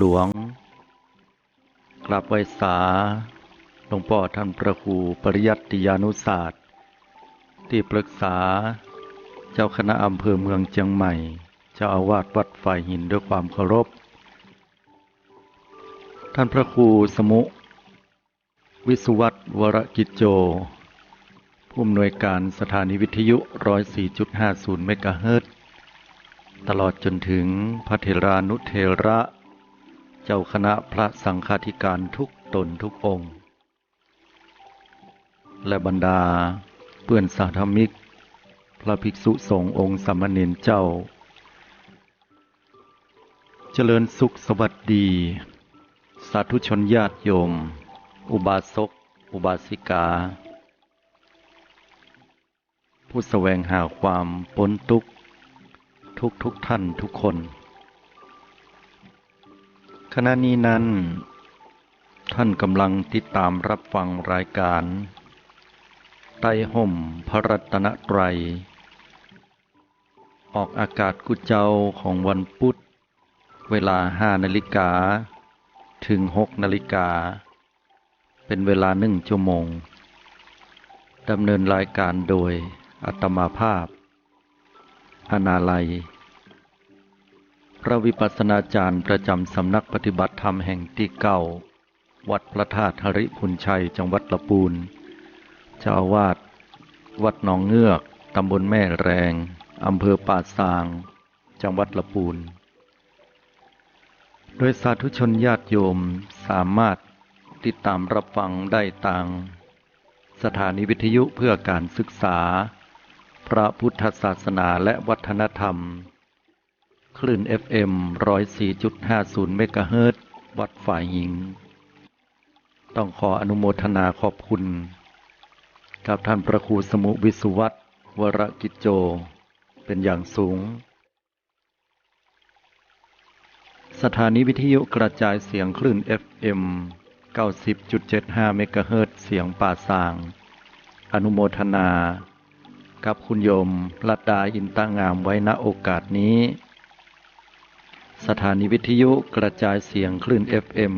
หลวงกราบไหว้สาหลวงพ่อท่านพระครูปริยัติยานุศาสตร์ที่ปรึกษาเจ้าคณะอำเภอเมืองเชียงใหม่เจ้าอาวาสวัดฝ่ายหินด้วยความเคารพท่านพระครูสมุวิสุวัตวรกิจโจผู้อำนวยการสถานีวิทยุ 104.50 เมกะเฮิรตซ์ตลอดจนถึงพระเถรานุเถระเจ้าคณะพระสังฆาธิการทุกตนทุกองค์และบรรดาเพื่อนสาธมิกพระภิกษุสงฆ์องค์สามเณรเจ้าเจริญสุขสวัสดีสาธุชนญาติโยมอุบาสกอุบาสิกาผู้แสวงหาความพ้นทุกข์ทุกท่านทุกคนขณะนี้นั้นท่านกำลังติดตามรับฟังรายการใต้ห่มพระรัตนตรัยออกอากาศกุเจ้าของวันพุธเวลา 5 นาฬิกาถึง 6 นาฬิกาเป็นเวลา1 ชั่วโมงดำเนินรายการโดยอาตมาภาพอนาลัยพระวิปัสสนาจารย์ประจำสำนักปฏิบัติธรรมแห่งที่9วัดพระธาตุหริพุนชัยจังหวัดลำพูนเจ้าอาวาสวัดหนองเงือกตำบลแม่แรงอำเภอป่าซางจังหวัดลำพูนโดยสาธุชนญาติโยมสามารถติดตามรับฟังได้ทางสถานีวิทยุเพื่อการศึกษาพระพุทธศาสนาและวัฒนธรรมคลื่น FM 104.50 เมกะเฮิรตซ์วัดฝ่ายหินต้องขออนุโมทนาขอบคุณกับท่านพระครูสมุวิสุวัตวรกิจโจเป็นอย่างสูงสถานีวิทยุกระจายเสียงคลื่น FM 90.75 เมกะเฮิรตซ์เสียงป่าซางอนุโมทนากับคุณโยมลัดดาอินตางามไว้ณโอกาสนี้สถานีวิทยุกระจายเสียงคลื่น FM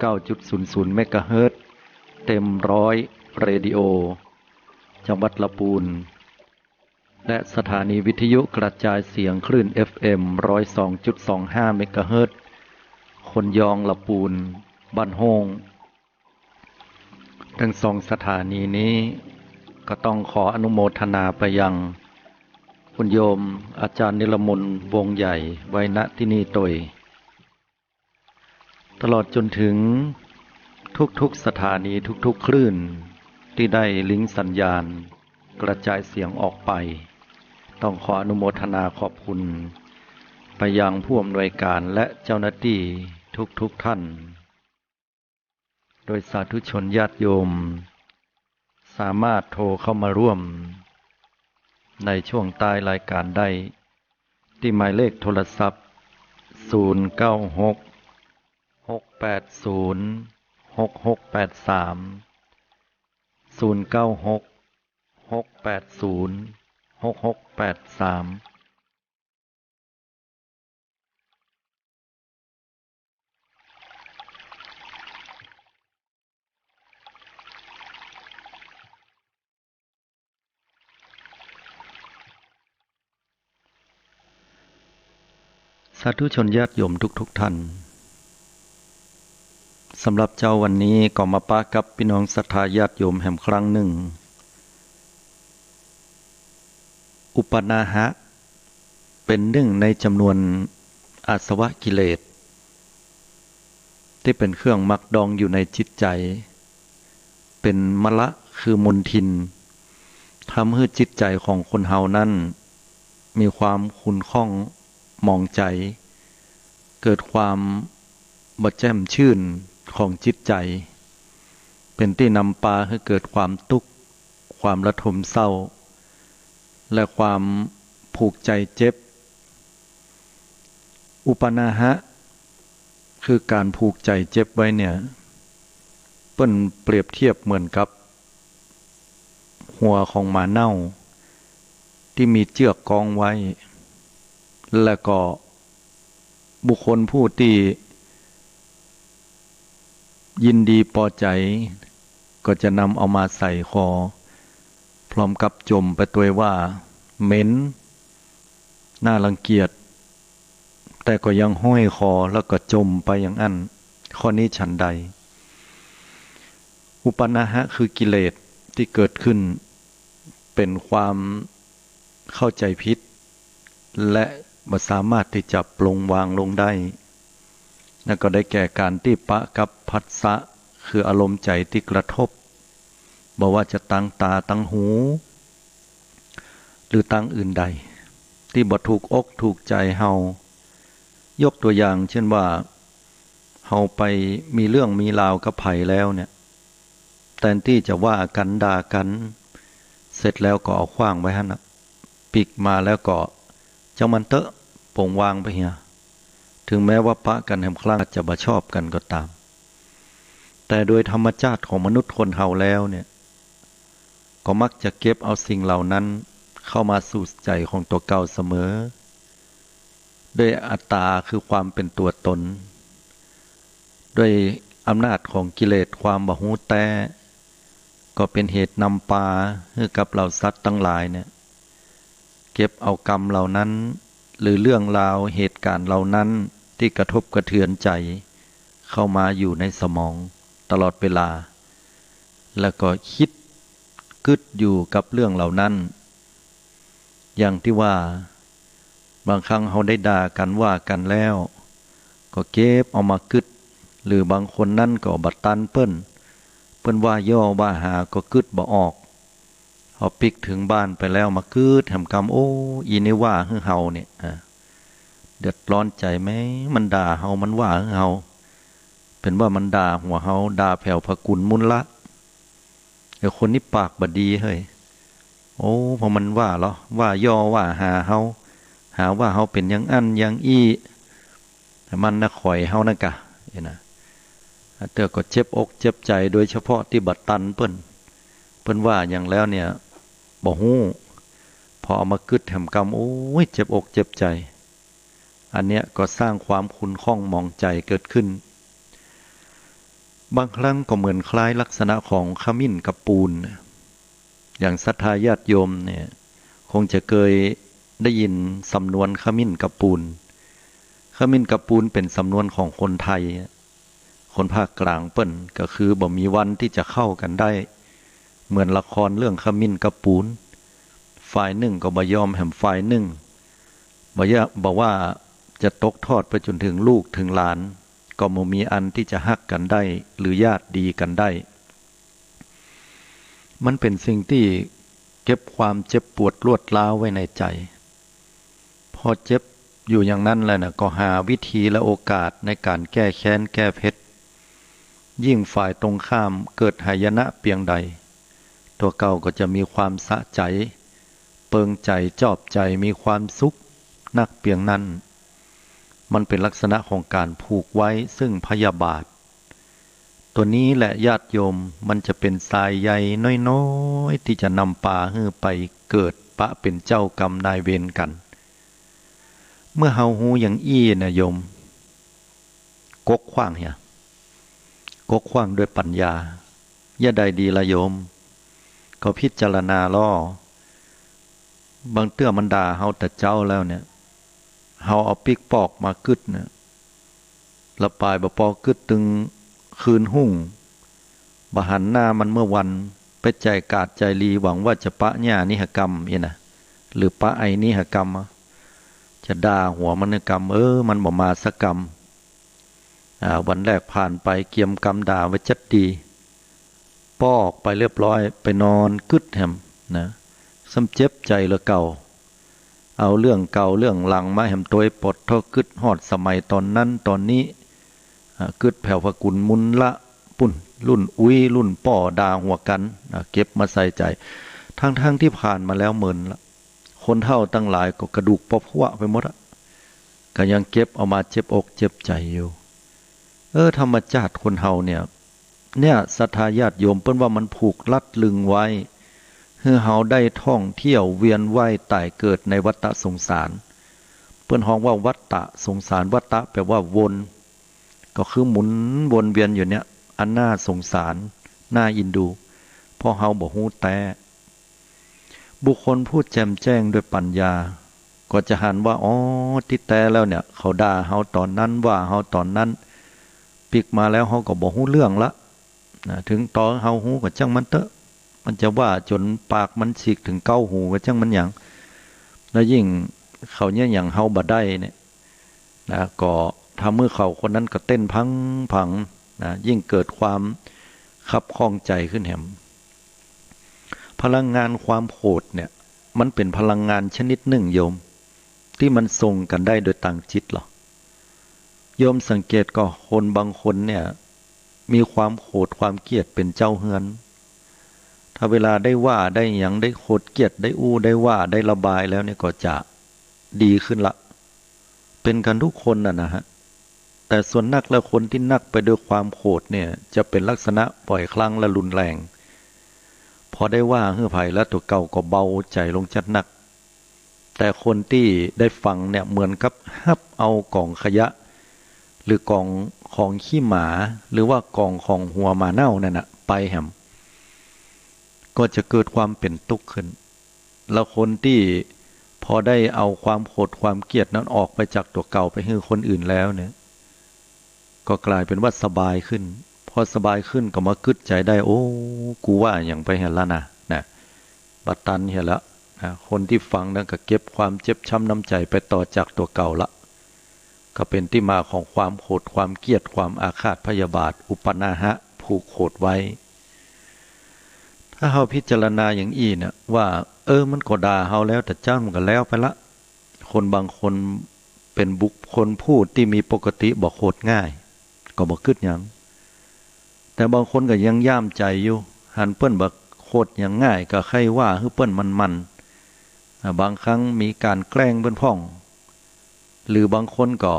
99.00 เมกะเฮิรตซ์เต็มร้อยเรดิโอจังหวัดลำพูนและสถานีวิทยุกระจายเสียงคลื่น FM 102.25 เมกะเฮิรตซ์คนยองลำพูนบ้านโฮงทั้งสองสถานีนี้ก็ต้องขออนุโมทนาไปยังคุณโยมอาจารย์นิรมนต์วงใหญ่ไว้ณที่นี่โดยตลอดจนถึงทุกสถานีทุกคลื่นที่ได้ลิงก์สัญญาณกระจายเสียงออกไปต้องขออนุโมทนาขอบคุณไปยังผู้อำนวยการและเจ้าหน้าที่ทุกท่านโดยสาธุชนญาติโยมสามารถโทรเข้ามาร่วมในช่วงท้ายรายการได้ที่หมายเลขโทรศัพท์096 680 6683 096 680 6683สาธุชนญาติโยมทุกท่านสำหรับเจ้าวันนี้ก็มาปะกับพี่น้องศรัทธาญาติโยมแห่งครั้งหนึ่งอุปนาหะเป็นหนึ่งในจำนวนอาสวะกิเลสที่เป็นเครื่องมักดองอยู่ในจิตใจเป็นมละคือมลทินทำให้จิตใจของคนเฮานั้นมีความขุ่นข้องหมองใจเกิดความบ่แจ่มชื่นของจิตใจเป็นที่นำพาให้เกิดความทุกข์ความระทมเศร้าและความผูกใจเจ็บอุปนาหะคือการผูกใจเจ็บไว้เนี่ยเปิ้นเปรียบเทียบเหมือนกับหัวของหมาเน่าที่มีเชือกกองไว้และก็บุคคลผู้ที่ ยินดีพอใจก็จะนำเอามาใส่คอพร้อมกับจมไปตัวว่าเหม็นน่ารังเกียจแต่ก็ยังห้อยคอแล้วก็จมไปอย่างอั้นข้อนี้ฉันใดอุปนาหะคือกิเลสที่เกิดขึ้นเป็นความเข้าใจผิดและไม่สามารถที่จะปลงวางลงได้นั่นก็ได้แก่การที่ปะกับผัสสะคืออารมณ์ใจที่กระทบบอกว่าจะตั้งตาตั้งหูหรือตั้งอื่นใดที่บ่ถูกอกถูกใจเฮายกตัวอย่างเช่นว่าเฮาไปมีเรื่องมีราวกับไผแล้วเนี่ยแทนที่จะว่ากันด่ากันเสร็จแล้วก็เอาขว้างไว้หั่นน่ะปิกมาแล้วก็เจ้ามันเตอะปงวางไปเฮียถึงแม้ว่าปะกันแหมครั้งจะบ่ชอบกันก็ตามแต่โดยธรรมชาติของมนุษย์คนเฮาแล้วเนี่ยก็มักจะเก็บเอาสิ่งเหล่านั้นเข้ามาสู่ใจของตัวเก่าเสมอด้วยอัตตาคือความเป็นตัวตนด้วยอำนาจของกิเลสความบ่ฮู้แต่ก็เป็นเหตุนำพาให้กับเหล่าสัตว์ทั้งหลายเนี่ยเก็บเอากรรมเหล่านั้นหรือเรื่องราวเหตุการณ์เหล่านั้นที่กระทบกระเทือนใจเข้ามาอยู่ในสมองตลอดเวลาแล้วก็คิดกึดอยู่กับเรื่องเหล่านั้นอย่างที่ว่าบางครั้งเขาได้ด่ากันว่ากันแล้วก็เก็บเอามากึดหรือบางคนนั่นก็บัดตันเปิ้นว่าย่อว่าหาก็กึดบ่ออกพอปิกถึงบ้านไปแล้วมากึดแหมกำโอ้อีนี่ว่าคือเฮาเนี่ยเดือดร้อนใจไหมมันด่าเฮามันว่าคือเฮาเป็นว่ามันด่าหัวเฮาด่าแผ่วพกุลมุนละไอ้คนนี้ปากบดีเฮ้ยโอ้พอมันว่าเหรอว่าย่อว่าหาเฮาหาว่าเฮาเป็นอย่างอันอย่างอี้มันน่ะข่อยเฮานะกะนะเตอก็เจ็บอกเจ็บใจโดยเฉพาะที่บัดตันเปิ้นว่าอย่างแล้วเนี่ยบ่ฮู้พอเอามากึดแหมกำโอ้ยเจ็บอกเจ็บใจอันเนี้ยก็สร้างความขุ่นข้องมองใจเกิดขึ้นบางครั้งก็เหมือนคล้ายลักษณะของขมิ้นกับปูนอย่างศรัทธาญาติโยมเนี่ยคงจะเคยได้ยินสำนวนขมิ้นกับปูนขมิ้นกับปูนเป็นสำนวนของคนไทยคนภาคกลางเปิ้นก็คือบ่มีวันที่จะเข้ากันได้เหมือนละครเรื่องขมิ้นกับปูนฝ่ายหนึ่งก็บ่ยอมแหมฝ่ายหนึ่งบอกว่าจะตกทอดไปจนถึงลูกถึงหลานก็บ่มีอันที่จะฮักกันได้หรือญาติดีกันได้มันเป็นสิ่งที่เก็บความเจ็บปวดรวดร้าวไว้ในใจพอเจ็บอยู่อย่างนั้นแหละนะก็หาวิธีและโอกาสในการแก้แค้นแก้เผ็ดยิ่งฝ่ายตรงข้ามเกิดหายนะเพียงใดตัวเก่าก็จะมีความสะใจเปิงใจจอบใจมีความสุขนักเพียงนั้นมันเป็นลักษณะของการผูกไว้ซึ่งพยาบาทตัวนี้แหละญาติโยมมันจะเป็นทรายใยน้อยๆที่จะนำปาให้ไปเกิดปะเป็นเจ้ากรรมนายเวรกันเมื่อเฮาหูอย่างอี้นะโยมกกขว้างเหี่ยกกขว้างด้วยปัญญาอย่าใดดีละโยมก็พิจารณาล่อบางเตื้อมันด่าเฮาแต่เจ้าแล้วเนี่ยเฮาเอาปิกปอกมากึดเนี่ยละปลายบ่ปอกึดตึงคืนหุ่งบหันหน้ามันเมื่อวันไปใจกาดใจลีหวังว่าจะปะหญ้านิหกรรมนะหรือปะไอนิหกรรมจะด่าหัวมันนิกรรมมันบ่มาสักกรรมวันแรกผ่านไปเกียมกรรมด่าไว้จัดดีปอกไปเรียบร้อยไปนอนกึดแหมนะซ้ำเจ็บใจละเก่าเอาเรื่องเก่าเรื่องหลังมาแหมตัวปดเท่ากึดฮอดสมัยตอนนั้นตอนนี้กึดแผ่วพกุลมุนละปุ่นรุ่นอุ้ยรุ่นป่อด่าหัวกันเก็บมาใส่ใจทั้งที่ผ่านมาแล้วเหมือนละคนเฒ่าตั้งหลายก็กระดูกปะพวะไปหมดอะก็ยังเก็บเอามาเจ็บอกเจ็บใจอยู่ธรรมชาติคนเฮาเนี่ยศรัทธาญาติโยมเปิ้นว่ามันผูกลัดลึงไว้ให้เฮาได้ท่องเที่ยวเวียนว่ายตายเกิดในวัฏสงสารเปิ้นฮ้องว่าวัฏสงสารวัฏแปลว่าวนก็คือหมุนวนเวียนอยู่เนี่ย อันน่าสงสารน่าอินดูเพราะเฮาบ่ฮู้แต่บุคคลพูดแจ่มแจ้งด้วยปัญญาก็จะหันว่าอ๋อที่แต่แล้วเนี่ยเขาด่าเฮาตอนนั้นว่าเฮาตอนนั้นปิกมาแล้วเฮาก็บ่ฮู้เรื่องละนะถึงตอนเฮาฮู้ก็จังมันเตอะมันจะว่าจนปากมันฉีกถึงเก้าหูก็จังมันหยังแล้วยิ่งเขาเนี่ยอย่างเฮาบ่ได้เนี่ยนะก็ทำเมื่อเขาคนนั้นก็เต้นพังนะยิ่งเกิดความคับข้องใจขึ้นแหมพลังงานความโกรธเนี่ยมันเป็นพลังงานชนิดหนึ่งโยมที่มันทรงกันได้โดยต่างจิตหรอโยมสังเกตก็คนบางคนเนี่ยมีความโกรธความเกลียดเป็นเจ้าเฮือนถ้าเวลาได้ว่าได้อย่างได้โกรธเกลียดได้อู้ได้ว่าได้ระบายแล้วเนี่ยก็จะดีขึ้นละเป็นกันทุกคนนะฮะแต่ส่วนนักและคนที่นักไปด้วยความโกรธเนี่ยจะเป็นลักษณะปล่อยคลั่งและรุนแรงพอได้ว่าเฮือไผ่แล้วตัวเก่าก็เบาใจลงจัดนักแต่คนที่ได้ฟังเนี่ยเหมือนกับฮับเอากล่องขยะหรือกล่องของขี้หมาหรือว่ากล่องของหัวหมาเน่านั่นนะไปแหมก็จะเกิดความเป็นทุกข์ขึ้นแล้วคนที่พอได้เอาความโกรธความเกลียดนั้นออกไปจากตัวเก่าไปให้คนอื่นแล้วเนี่ยก็กลายเป็นว่าสบายขึ้นพอสบายขึ้นก็มากึดใจได้โอ้กูว่าอย่างไปเห็นแล้วนะบัดตันเห็นแล้วนะคนที่ฟังนั้นก็เก็บความเจ็บช้ำน้ำใจไปต่อจากตัวเก่าละก็เป็นที่มาของความโกรธความเกลียดความอาฆาตพยาบาทอุปนาหะผูกโกรธไว้ถ้าเราพิจารณาอย่างอี้เนี่ยว่ามันก็ด่าเฮาแล้วแต่เจ้ามันก็แล้วไปละคนบางคนเป็นบุคคลพูดที่มีปกติบ่โกรธง่ายก็บ่คิดหยังแต่บางคนก็ยังย่ามใจอยู่หันเปิ้นบ่โคตรอย่างง่ายก็ใครว่าคือเปิ้นมันบางครั้งมีการแกล้งเปิ้นพ่องหรือบางคนก็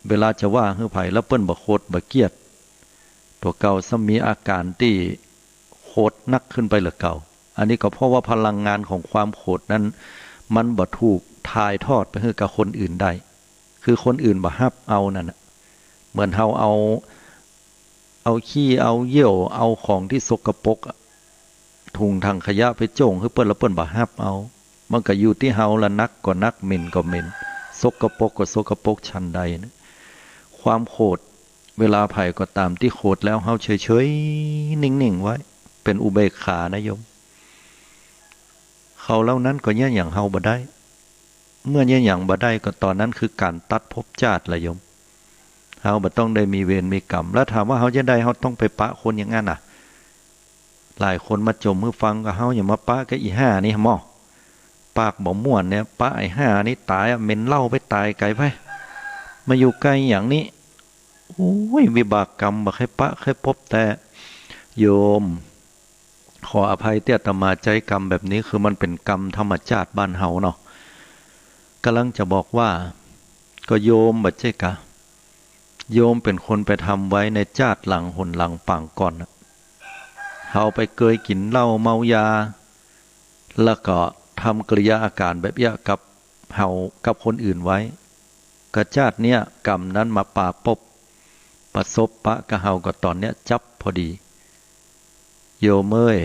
เวลาจะว่าคือไผแล้วเปิ้นบ่โคตรบ่เกลียดตัวเก่าซ้ำมีอาการที่โคตรนักขึ้นไปเหลือเก่าอันนี้ก็เพราะว่าพลังงานของความโกรธนั้นมันบ่ถูกถ่ายทอดไปให้กับคนอื่นได้คือคนอื่นบ่รับเอานั่นน่ะเหมือนเฮาเอาขี้เอาเยี่ยวเอาของที่สกปรกถุงถังขยะไปโจ่งให้เปิ้นแล้วเปิ้นบ่รับเอามันก็อยู่ที่เฮาละนักก็นักเหม็นก็เหม็นสกปรกก็สกปรกชั้นใดนะความโกรธเวลาไผก็ตามที่โกรธแล้วเฮาเฉยๆนิ่งๆไว้เป็นอุเบกขานะโยมเขาเหล่านั้นก็เนี่ยอย่างเฮาบ่ได้เมื่อเนี่ยอย่างบ่ได้ก็ตอนนั้นคือการตัดภพชาติละโยมเฮาบ่ต้องได้มีเวรมีกรรมแล้วถามว่าเฮาจะได้เฮาต้องไปปะคนอย่างนั้นน่ะหลายคนมาจมมือฟังกับเฮาอย่ามาปะกับอีห่านี่หม้อปากบ่ม่วนเนี่ยปะไอ้ห่านี่ตายเหม็นเหล้าไปตายไกลไปมาอยู่ใกล้อย่างนี้โอ้ยวิบากกรรมบ่เคยปะเคยพบแต่โยมขออภัยที่อาตมาใจกรรมแบบนี้คือมันเป็นกรรมธรรมชาติบ้านเฮาเนาะกำลังจะบอกว่าก็โยมบัดเจกะโยมเป็นคนไปทำไว้ในชาติหลังหนหลังปางก่อนเฮาไปเกยกินเหล้าเมายาแล้วก็ทำกริยาอาการแบบเนี้ยกับเฮากับคนอื่นไว้กระชาติเนี้ยกรรมนั้นมาป่าปบประสบปะกะเฮาก็ตอนเนี้ยจับพอดีโยมเอ้ย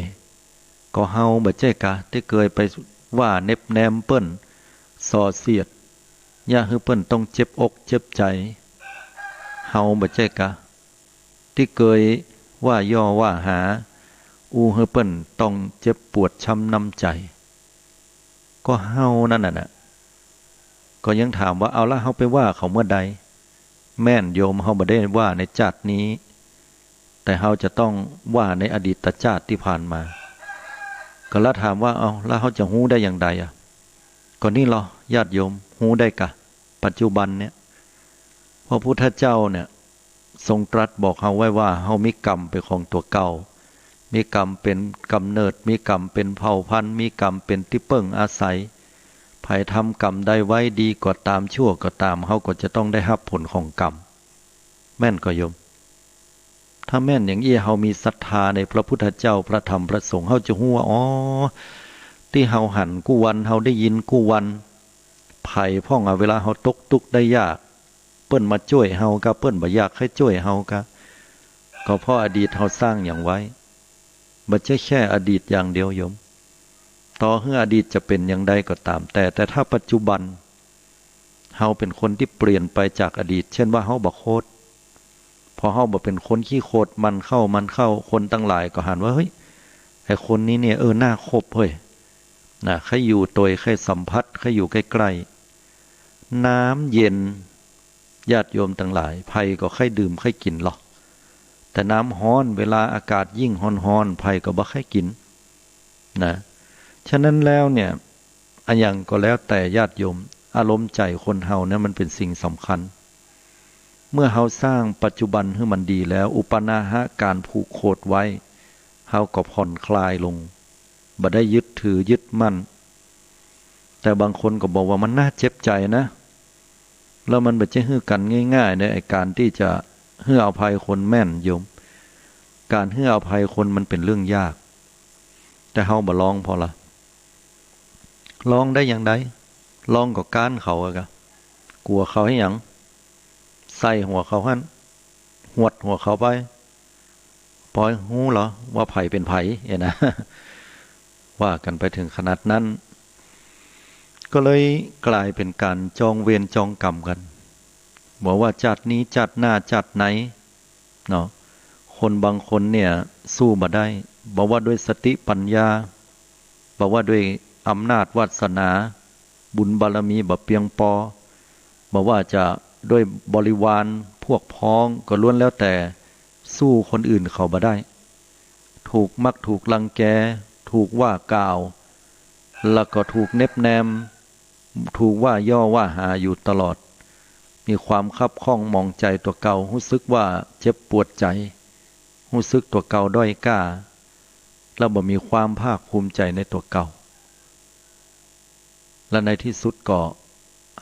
ก็เฮาบัดเจกะที่เคยไปว่าเน็บแนมเปิ้นส่อเสียดอย่าให้เปิ้นต้องเจ็บอกเจ็บใจเฮาบัดเจกะที่เคยว่าย่อว่าหาอูให้เปิ้นต้องเจ็บปวดช้ำน้ำใจก็เฮานั่นน่ะก็ยังถามว่าเอาละเฮาไปว่าเขาเมื่อใดแม่นโยมเฮาบ่ได้ว่าในชาตินี้แต่เฮาจะต้องว่าในอดีตชาติที่ผ่านมาก็ละถามว่าเอาแล้วเฮาจะฮู้ได้อย่างใดก็นี่เหรอญาติโยมฮู้ได้กะปัจจุบันเนี่ยพระพุทธเจ้าเนี่ยทรงตรัสบอกเฮาไว้ว่าเฮามีกรรมเป็นของตัวเก่ามีกรรมเป็นกำเนิดมีกรรมเป็นเผ่าพันธุ์มีกรรมเป็นที่เปิ้งอาศัยไผทำกรรมใดไว้ดีก็ตามชั่วก็ตามเฮาก็จะต้องได้รับผลของกรรมแม่นก็โยมถ้าแม่นอย่างอี้เฮามีศรัทธาในพระพุทธเจ้าพระธรรมพระสงฆ์เฮาจะฮู้ว่าอ๋อที่เฮาหันกู้วันเฮาได้ยินกู้วันไผพ่องเวลาเฮาตกทุกข์ได้ยากเปิ้นมาช่วยเฮากะเปิ้นบ่อยากให้ช่วยเฮากะ ก็เพราะอดีตเขาสร้างอย่างไว้ไม่ใช่แค่อดีตอย่างเดียวโยมต่อให้อดีตจะเป็นอย่างใดก็ตามแต่ถ้าปัจจุบันเฮาเป็นคนที่เปลี่ยนไปจากอดีตเช่นว่าเฮาบ่โคตรพอเฮาบ่เป็นคนขี้โคตรมันเข้าคนตั้งหลายก็หันว่าเฮ้ยไอ้คนนี้เนี่ยน่าคบเฮ้ยนะใครอยู่ตัวใครสัมผัสใครอยู่ใกล้ๆน้ำเย็นญาติโยมทั้งหลายไผก็ใครดื่มใครกินหรอกแต่น้ำร้อนเวลาอากาศยิ่งร้อนไผก็บ่ใครกินนะฉะนั้นแล้วเนี่ยอันอย่างก็แล้วแต่ญาติโยมอารมณ์ใจคนเฮาเนี่ยมันเป็นสิ่งสำคัญเมื่อเฮาสร้างปัจจุบันให้มันดีแล้วอุปนาหะการผูกโคตไว้เฮาก็ผ่อนคลายลงบ่ได้ยึดถือยึดมั่นแต่บางคนก็บอกว่ามันน่าเจ็บใจนะแล้วมันบ่ใช่ฮื้อกันง่ายๆในไอ้การที่จะให้อภัยคนแม่นโยมการให้อภัยคนมันเป็นเรื่องยากแต่เฮาบ่ลองพอละลองได้อย่างใดลองก็ก้านเขาอะกะกลัวเขาให้หยังใส่หัวเขาหั่นหวดหัวเขาไปปล่อยหูเหรอว่าไผเป็นไผนะ ว่ากันไปถึงขนาดนั้นก็เลยกลายเป็นการจองเวรจองกรรมกันบอกว่าจัดนี้จัดหน้าจัดไหนเนาะคนบางคนเนี่ยสู้มาได้บอกว่าด้วยสติปัญญาบอกว่าด้วยอำนาจวาสนาบุญบารมีบ่เพียงพอบอกว่าจะด้วยบริวารพวกพ้องก็ล้วนแล้วแต่สู้คนอื่นเขาบ่ได้ถูกมักถูกรังแกถูกว่ากล่าวแล้วก็ถูกเน็บแนมถูกว่าย่อว่าหาอยู่ตลอดมีความคับข้องมองใจตัวเก่ารู้สึกว่าเจ็บปวดใจรู้สึกตัวเก่าด้อยกล้าแล้วบ่มีความภาคภูมิใจในตัวเก่าและในที่สุดก็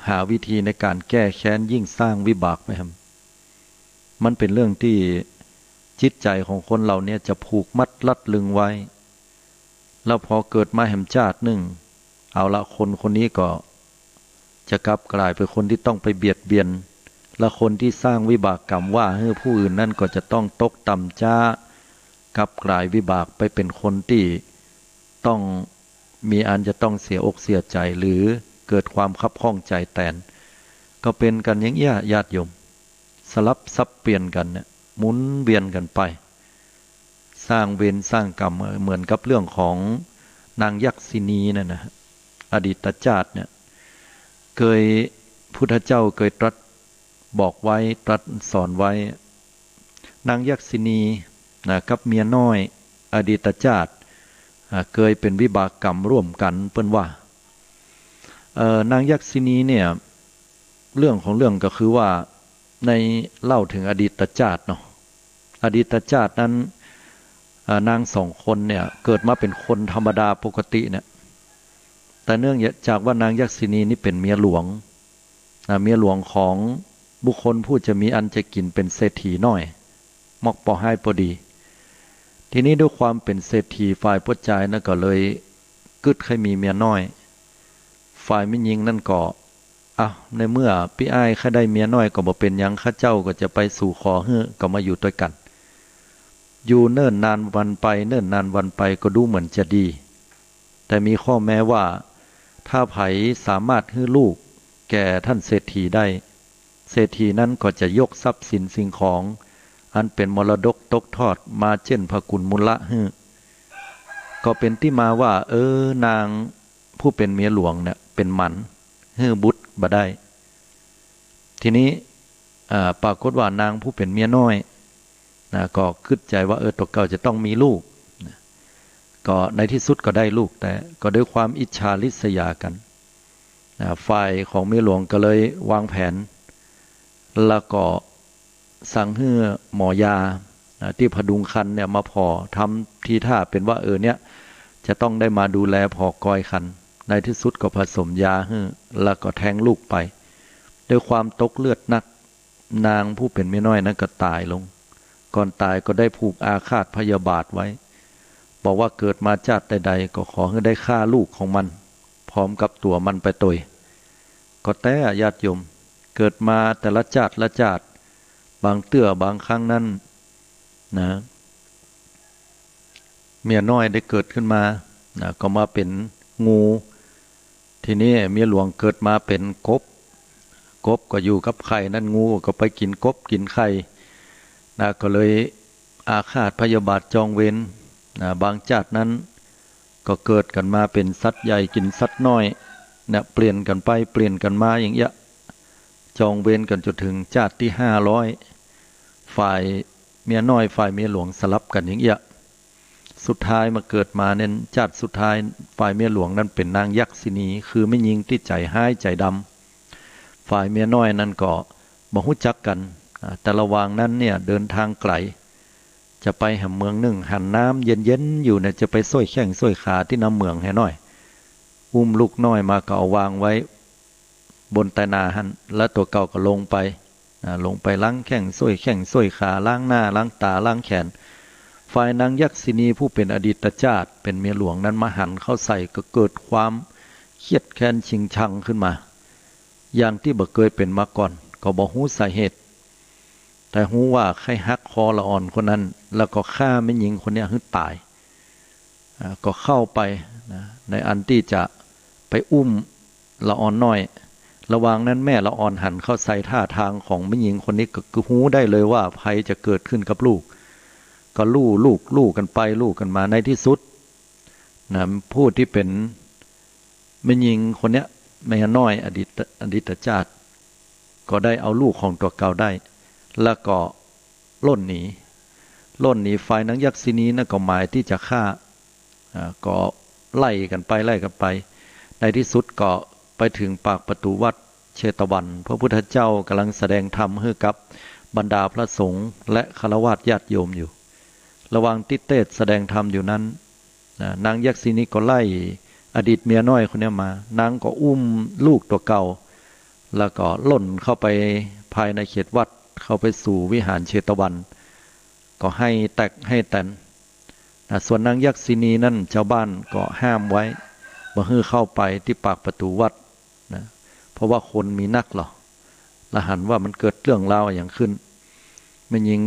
หาวิธีในการแก้แค้นยิ่งสร้างวิบากไปครับมันเป็นเรื่องที่จิตใจของคนเหล่านี้จะผูกมัดลัดลึงไว้แล้วพอเกิดมาแห่งชาติหนึ่งเอาละคนคนนี้ก็จะกลับกลายเป็นคนที่ต้องไปเบียดเบียนและคนที่สร้างวิบากกรรมว่าให้ผู้อื่นนั่นก็จะต้องตกต่ำจ้ากลับกลายวิบากไปเป็นคนที่ต้องมีอันจะต้องเสียอกเสียใจหรือเกิดความคับข้องใจแตนก็เป็นกันอย่างเงี้ยญาติโยมสลับซับเปลี่ยนกันเนี่ยหมุนเวียนกันไปสร้างเวรสร้างกรรมเหมือนกับเรื่องของนางยักษินีนั่นนะอดีตชาติเนี่ยเคยพุทธเจ้าเคยตรัสบอกไว้ตรัสสอนไว้นางยักษินีนะกับเมียน้อยอดีตชาติเคยเป็นวิบากกรรมร่วมกันเปิ้นว่านางยักษินีเนี่ยเรื่องของเรื่องก็คือว่าในเล่าถึงอดีตชาติเนาะอดีตชาตินั้นนางสองคนเนี่ยเกิดมาเป็นคนธรรมดาปกติเนี่ยแต่เนื่องจากว่านางยักษินีนี่เป็นเมียหลวงเมียหลวงของบุคคลผู้จะมีอันจะกินเป็นเศรษฐีน้อยมอกปอให้พอดีทีนี้ด้วยความเป็นเศรษฐีฝ่ายผู้ชายนั่นก็เลยกึดให้มีเมียน้อยฝ่ายไม่ยิงนั่นก็ในเมื่อพี่อ้ายข้าได้เมียน้อยก็บ่เป็นหยังข้าเจ้าก็จะไปสู่ขอเฮือก็มาอยู่ด้วยกันอยู่เนิ่นนานวันไปเนิ่นนานวันไปก็ดูเหมือนจะดีแต่มีข้อแม้ว่าถ้าไผสามารถให้ลูกแก่ท่านเศรษฐีได้เศรษฐีนั้นก็จะยกทรัพย์สินสิ่งของอันเป็นมรดกตกทอดมาเช่นพกุลมุละฮือก็เป็นที่มาว่านางผู้เป็นเมียหลวงเนี่ยเป็นหมันฮือบุตรบ่ได้ทีนี้ปรากฏว่านางผู้เป็นเมียน้อยก็คิดใจว่าตัวเก่าจะต้องมีลูกก็ในที่สุดก็ได้ลูกแต่ก็ด้วยความอิจฉาริษยากันฝ่ายของเมียหลวงก็เลยวางแผนแล้วก็สั่งให้หมอยาที่พดุงครรภ์เนี่ยมาพอทำทีท่าเป็นว่าเนี่ยจะต้องได้มาดูแลพอกอยครรภ์ในที่สุดก็ผสมยาให้แล้วก็แทงลูกไปด้วยความตกเลือดนักนางผู้เป็นเมียน้อยนั้นก็ตายลงก่อนตายก็ได้ผูกอาฆาตพยาบาทไว้บอกว่าเกิดมาชาติใดๆก็ขอให้ได้ฆ่าลูกของมันพร้อมกับตัวมันไปตยก็แต่ญาติโยมเกิดมาแต่ละชาติละชาติบางเตื้อบางครั้งนั้น นะเมียน้อยได้เกิดขึ้นมานะก็มาเป็นงูทีนี้เมียหลวงเกิดมาเป็นกบก็อยู่กับไข่นั่นงูก็ไปกินกบกินไข่นะก็เลยอาฆาตพยาบาทจองเวรนะบางชาตินั้นก็เกิดกันมาเป็นสัตว์ใหญ่กินสัตว์น้อยนะเปลี่ยนกันไปเปลี่ยนกันมาอย่างเงี้ยจองเวรกันจนถึงชาติที่500ฝ่ายเมียน้อยฝ่ายเมียหลวงสลับกันอย่างเงี้ยสุดท้ายมาเกิดมาเน้นชาติสุดท้ายฝ่ายเมียหลวงนั้นเป็นนางยักษินีคือไม่ยิงที่ใจห้ายใจดำฝ่ายเมียน้อยนั้นก็บ่ฮู้จักกันแต่ระหว่างนั้นเนี่ยเดินทางไกลจะไปหาเมืองหนึ่งหันน้ำเย็นๆอยู่เนี่ยจะไปส้อยแข้งส้อยขาที่น้ำเมืองให้น้อยอุ้มลูกน้อยมาก็เอาวางไว้บนใต้นาหันแล้วตัวเก่าก็ลงไปล้างแข้งส้อยแข้งส้อยขาล้างหน้าล้างตาล้างแขนฝ่ายนางยักษินีผู้เป็นอดีตเจ้าเป็นเมียหลวงนั้นมาหันเข้าใส่ก็เกิดความเครียดแค้นชิงชังขึ้นมาอย่างที่บ่เคยเป็นมาก่อนก็บ่ฮู้สาเหตุแต่ฮู้ว่าใครฮักคอละอ่อนคนนั้นแล้วก็ฆ่าแม่หญิงคนนี้ให้ตายก็เข้าไปในอันที่จะไปอุ้มละอ่อนน้อยระหว่างนั้นแม่ละอ่อนหันเข้าใส่ท่าทางของแม่หญิงคนนี้ก็คือฮู้ได้เลยว่าภัยจะเกิดขึ้นกับลูกก็ลู่กันไปลู่กันมาในที่สุดนะผู้ที่เป็นแม่หญิงคนเนี้ยแม่น้อยอดีตชาติก็ได้เอาลูกของตัวเก่าได้แล้วก็ล่นหนีฝ่ายนางยักษินีนั่นก็หมายที่จะฆ่าก็ไล่กันไปในที่สุดก็ไปถึงปากประตูวัดเชตวันพระพุทธเจ้ากำลังแสดงธรรมให้กับบรรดาพระสงฆ์และฆราวาสญาติโยมอยู่ระหว่างที่เทศแสดงธรรมอยู่นั้นนางยักษินีก็ไล่อดีตเมียน้อยคนนี้มานางก็อุ้มลูกตัวเก่าแล้วก็ล่นเข้าไปภายในเขตวัดเข้าไปสู่วิหารเชตวันก็ให้แตกให้แตนส่วนนางยักษินีนั่นชาวบ้านก็ห้ามไว้บ่ให้เข้าไปที่ปากประตูวัดนะเพราะว่าคนมีนักหรอละหันว่ามันเกิดเรื่องราวอย่างขึ้นแม่หญิง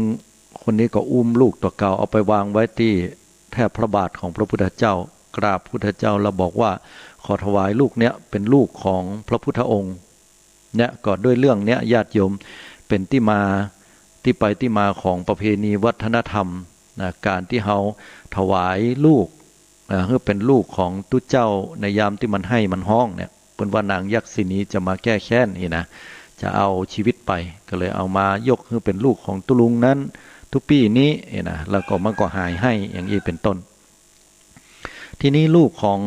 คนนี้ก็อุ้มลูกตัวเก่าเอาไปวางไว้ที่แทบพระบาทของพระพุทธเจ้ากราบพุทธเจ้าแล้วบอกว่าขอถวายลูกเนี้ยเป็นลูกของพระพุทธองค์เนี่ยก็ด้วยเรื่องเนี้ยญาติโยมเป็นที่มาที่ไปที่มาของประเพณีวัฒนธรรมนะการที่เขาถวายลูกเพื่อเป็นลูกของตุเจ้าในยามที่มันให้มันห้องเนี่ยเป็นว่านางยักษินีจะมาแก้แค้นนี่นะจะเอาชีวิตไปก็เลยเอามายกให้เป็นลูกของตุลุงนั้นทุกปีนี้นะแล้วก็มันก็หายให้อย่างนี้เป็นต้นทีนี้ลูกของ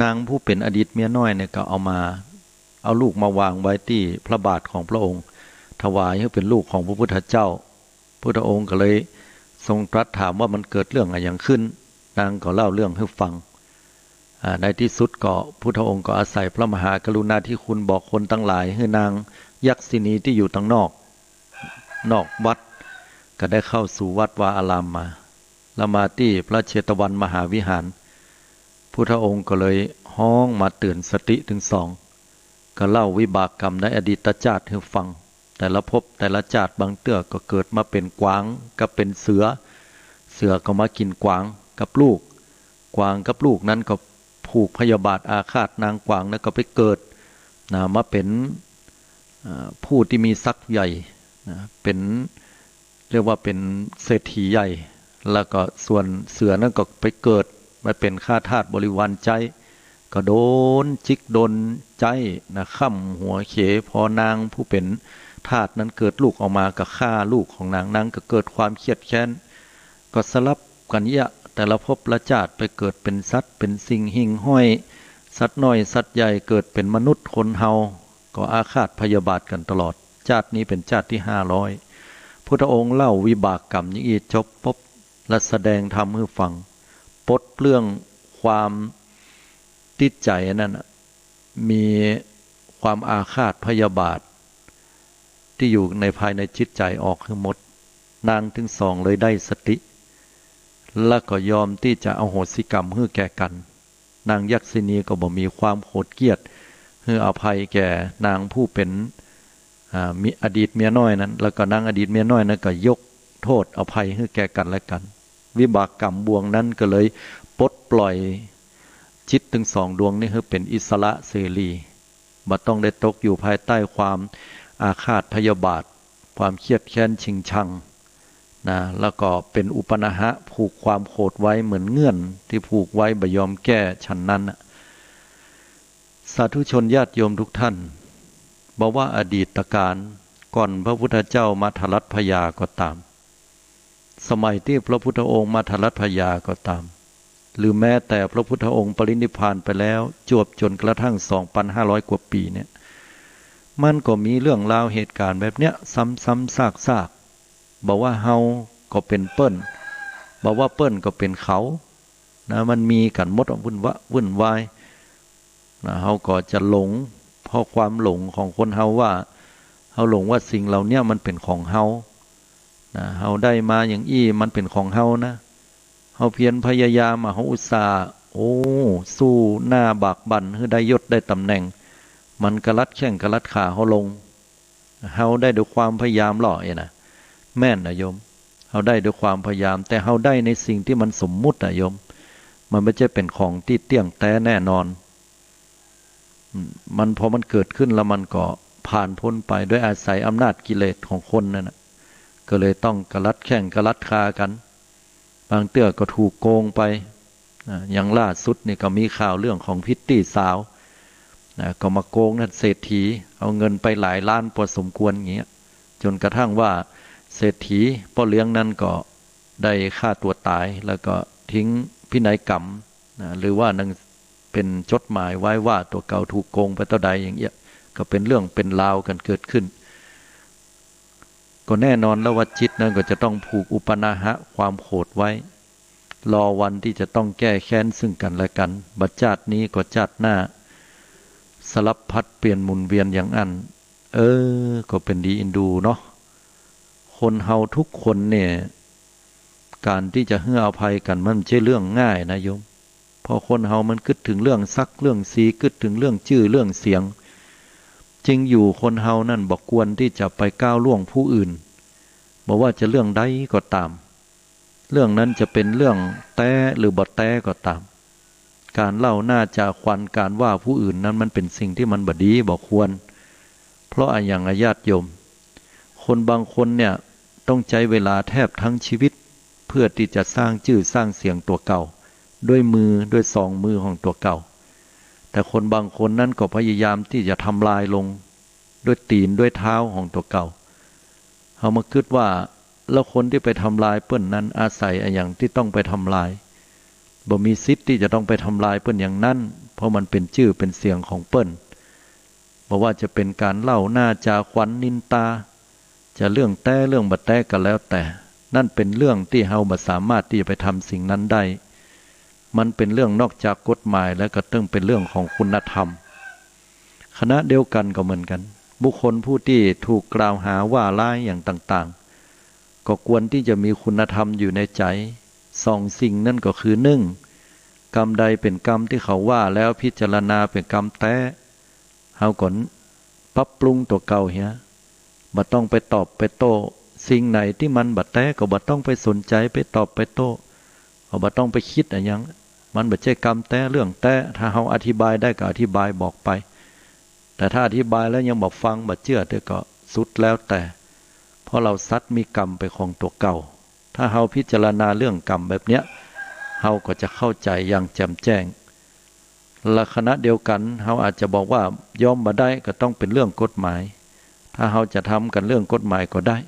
นางผู้เป็นอดีตเมียน้อยเนี่ยก็เอาลูกมาวางไว้ที่พระบาทของพระองค์ถวายให้เป็นลูกของพระพุทธเจ้าพุทธองค์ก็เลยทรงตรัสถามว่ามันเกิดเรื่องอะไรอย่างขึ้นนางก็เล่าเรื่องให้ฟังในที่สุดก็พุทธองค์ก็อาศัยพระมหากรุณาธิคุณบอกคนทั้งหลายให้นางยักษินีที่อยู่ทางนอกวัดก็ได้เข้าสู่วัดวาอารามมาแล้วมาที่พระเชตวันมหาวิหารพุทธองค์ก็เลยห้องมาเตือนสติถึงสองก็เล่าวิบากกรรมในอดีตชาติให้ฟังแต่ละภพแต่ละชาติบางเตื้อก็เกิดมาเป็นกวางก็เป็นเสือก็มากินกวางกับลูกกวางกับลูกนั้นก็ผูกพยาบาทอาฆาตนางกวางแล้วก็ไปเกิดมาเป็นผู้ที่มีทรัพย์ใหญ่เป็นเรียกว่าเป็นเศรษฐีใหญ่แล้วก็ส่วนเสือนั้นก็ไปเกิดมาเป็นข้าทาสบริวารใจก็โดนจิกโดนใจนะค่ำหัวเขพอนางผู้เป็นทาสนั้นเกิดลูกออกมาก็ฆ่าลูกของนางก็เกิดความเครียดแค้นก็สลับกันเยอะแต่ละภพละชาติไปเกิดเป็นสัตว์เป็นสิ่งหิ่งห้อยสัตว์น้อยสัตว์ใหญ่เกิดเป็นมนุษย์คนเฮาก็อาฆาตพยาบาทกันตลอดชาตินี้เป็นชาติที่500พุทธองค์เล่าวิบากกรรมอย่างนี้จบปุ๊บและแสดงธรรมให้ฟังปลดเปลื้องความติดใจนั่นมีความอาฆาตพยาบาทที่อยู่ในภายในจิตใจออกทั้งหมดนางถึงสองเลยได้สติและก็ยอมที่จะอโหสิกรรมให้แก่กันนางยักษินีก็บ่มีความโกรธเกลียดให้อภัยแก่นางผู้เป็นมีอดีตเมียน้อยนั้นแล้วก็นางอดีตเมียน้อยนั้นก็ยก โทษอภัยให้แก่กันและกันวิบากกรรมบ่วงนั้นก็เลยปลดปล่อยจิตถึงสองดวงนี่คือเป็นอิสระเสรีบ่ต้องได้ตกอยู่ภายใต้ความอาฆาตพยาบาทความเครียดแค้นชิงชังนะแล้วก็เป็นอุปนาหะผูกความโกรธไว้เหมือนเงื่อนที่ผูกไว้บ่ยอมแก้ฉันนั้นสาธุชนญาติโยมทุกท่านบอกว่าอดีตการก่อนพระพุทธเจ้ามัทรัตพยาก็ตามสมัยที่พระพุทธองค์มัทรัตพยาก็ตามหรือแม้แต่พระพุทธองค์ปรินิพพานไปแล้วจวบจนกระทั่ง 2,500 กว่าปีเนี่ยมันก็มีเรื่องราวเหตุการณ์แบบเนี้ยซ้ำๆซากๆบอกว่าเฮาก็เป็นเปิ้นบอกว่าเปิ้นก็เป็นเขานะมันมีกันหมดวุ่นวายนะเฮาก็จะหลงเพราะความหลงของคนเฮาว่าเฮาหลงว่าสิ่งเหล่านี้มันเป็นของเฮานะเฮาได้มาอย่างอี้มันเป็นของเฮานะเฮาเพียรพยายามเฮาอุตส่าห์สู้หน้าบากบั่นให้ได้ยศได้ตำแหน่งมันกระลัดแข้งกระลัดขาเฮาลงเฮาได้ด้วยความพยายามหล่อนะแม่นนะโยมเฮาได้ด้วยความพยายามแต่เฮาได้ในสิ่งที่มันสมมุตินะโยมมันไม่ใช่เป็นของที่เที่ยงแท้แน่นอนมันพอมันเกิดขึ้นแล้วมันก็ผ่านพ้นไปด้วยอาศัยอำนาจกิเลสของคนนั่นนะก็เลยต้องกระลัดแข้งกระลัดขากันบางเตื้อก็ถูกโกงไปอย่างล่าสุดนี่ก็มีข่าวเรื่องของพิตตี้สาวก็มาโกงนั่นเศรษฐีเอาเงินไปหลายล้านพอสมควรอย่างเงี้ยจนกระทั่งว่าเศรษฐีพ่อเลี้ยงนั้นก็ได้ฆ่าตัวตายแล้วก็ทิ้งพินัยกรรมหรือว่านังเป็นจดหมายไว้ว่าตัวเก่าถูกโกงไปต่อใดอย่างเงี้ยก็เป็นเรื่องเป็นราวกันเกิดขึ้นก็แน่นอนแล้วว่าจิตนั้นก็จะต้องผูกอุปนาหะความโกรธไว้รอวันที่จะต้องแก้แค้นซึ่งกันและกันบัดชาตินี้ก็ชาติหน้าสลับพัดเปลี่ยนหมุนเวียนอย่างอันก็เป็นดีอินดูเนาะคนเฮาทุกคนเนี่ยการที่จะให้อภัยกันมันไม่ใช่เรื่องง่ายนะโยมพอคนเฮามันคิดถึงเรื่องซักเรื่องสีคิดถึงเรื่องชื่อเรื่องเสียงจริงอยู่คนเฮานั่นบอกควรที่จะไปก้าวล่วงผู้อื่นบอกว่าจะเรื่องใดก็ตามเรื่องนั้นจะเป็นเรื่องแต้หรือบ่แต้ก็ตามการเล่าหน้าจาควันการว่าผู้อื่นนั้นมันเป็นสิ่งที่มันบดีบอกควรเพราะอย่างญาติโยมคนบางคนเนี่ยต้องใช้เวลาแทบทั้งชีวิตเพื่อที่จะสร้างชื่อสร้างเสียงตัวเก่าด้วยมือด้วยสองมือของตัวเก่าแต่คนบางคนนั้นก็พยายามที่จะทำลายลงด้วยตีนด้วยเท้าของตัวเก่าเขามาคิดว่าแล้วคนที่ไปทำลายเปิ้นนั้นอาศัยอย่างที่ต้องไปทำลายบ่มีสิทธิ์ที่จะต้องไปทำลายเปิ้นอย่างนั้นเพราะมันเป็นชื่อเป็นเสียงของเปิ้นบอกว่าจะเป็นการเล่าหน้าจาขวัญนินตาจะเรื่องแต้เรื่องบัดแต้กันแล้วแต่นั่นเป็นเรื่องที่เฮาบ่สามารถที่จะไปทำสิ่งนั้นได้มันเป็นเรื่องนอกจากกฎหมายแล้วก็ต้องเป็นเรื่องของคุณธรรมคณะเดียวกันก็เหมือนกันบุคคลผู้ที่ถูกกล่าวหาว่าร้ายอย่างต่างๆก็ควรที่จะมีคุณธรรมอยู่ในใจสองสิ่งนั่นก็คือ1กรรมใดเป็นกรรมที่เขาว่าแล้วพิจารณาเป็นกรรมแท้เฮาก่อนปรับปรุงตัวเก่าเฮียบ่ต้องไปตอบไปโต้สิ่งไหนที่มันบ่แท้ก็บ่ต้องไปสนใจไปตอบไปโต้บ่ต้องไปคิดอะไรยังมันบ่ใช่กรรมแท้เรื่องแท้ถ้าเฮาอธิบายได้ก็อธิบายบอกไปแต่ถ้าอธิบายแล้วยังบ่ฟังบ่เชื่อก็สุดแล้วแต่เพราะเราซัดมีกรรมไปของตัวเก่าถ้าเฮาพิจารณาเรื่องกรรมแบบเนี้ยเฮาก็จะเข้าใจอย่างแจ่มแจ้งและคณะเดียวกันเฮาอาจจะบอกว่ายอมบ่ได้ก็ต้องเป็นเรื่องกฎหมายถ้าเฮาจะทำกันเรื่องกฎหมายก็ได้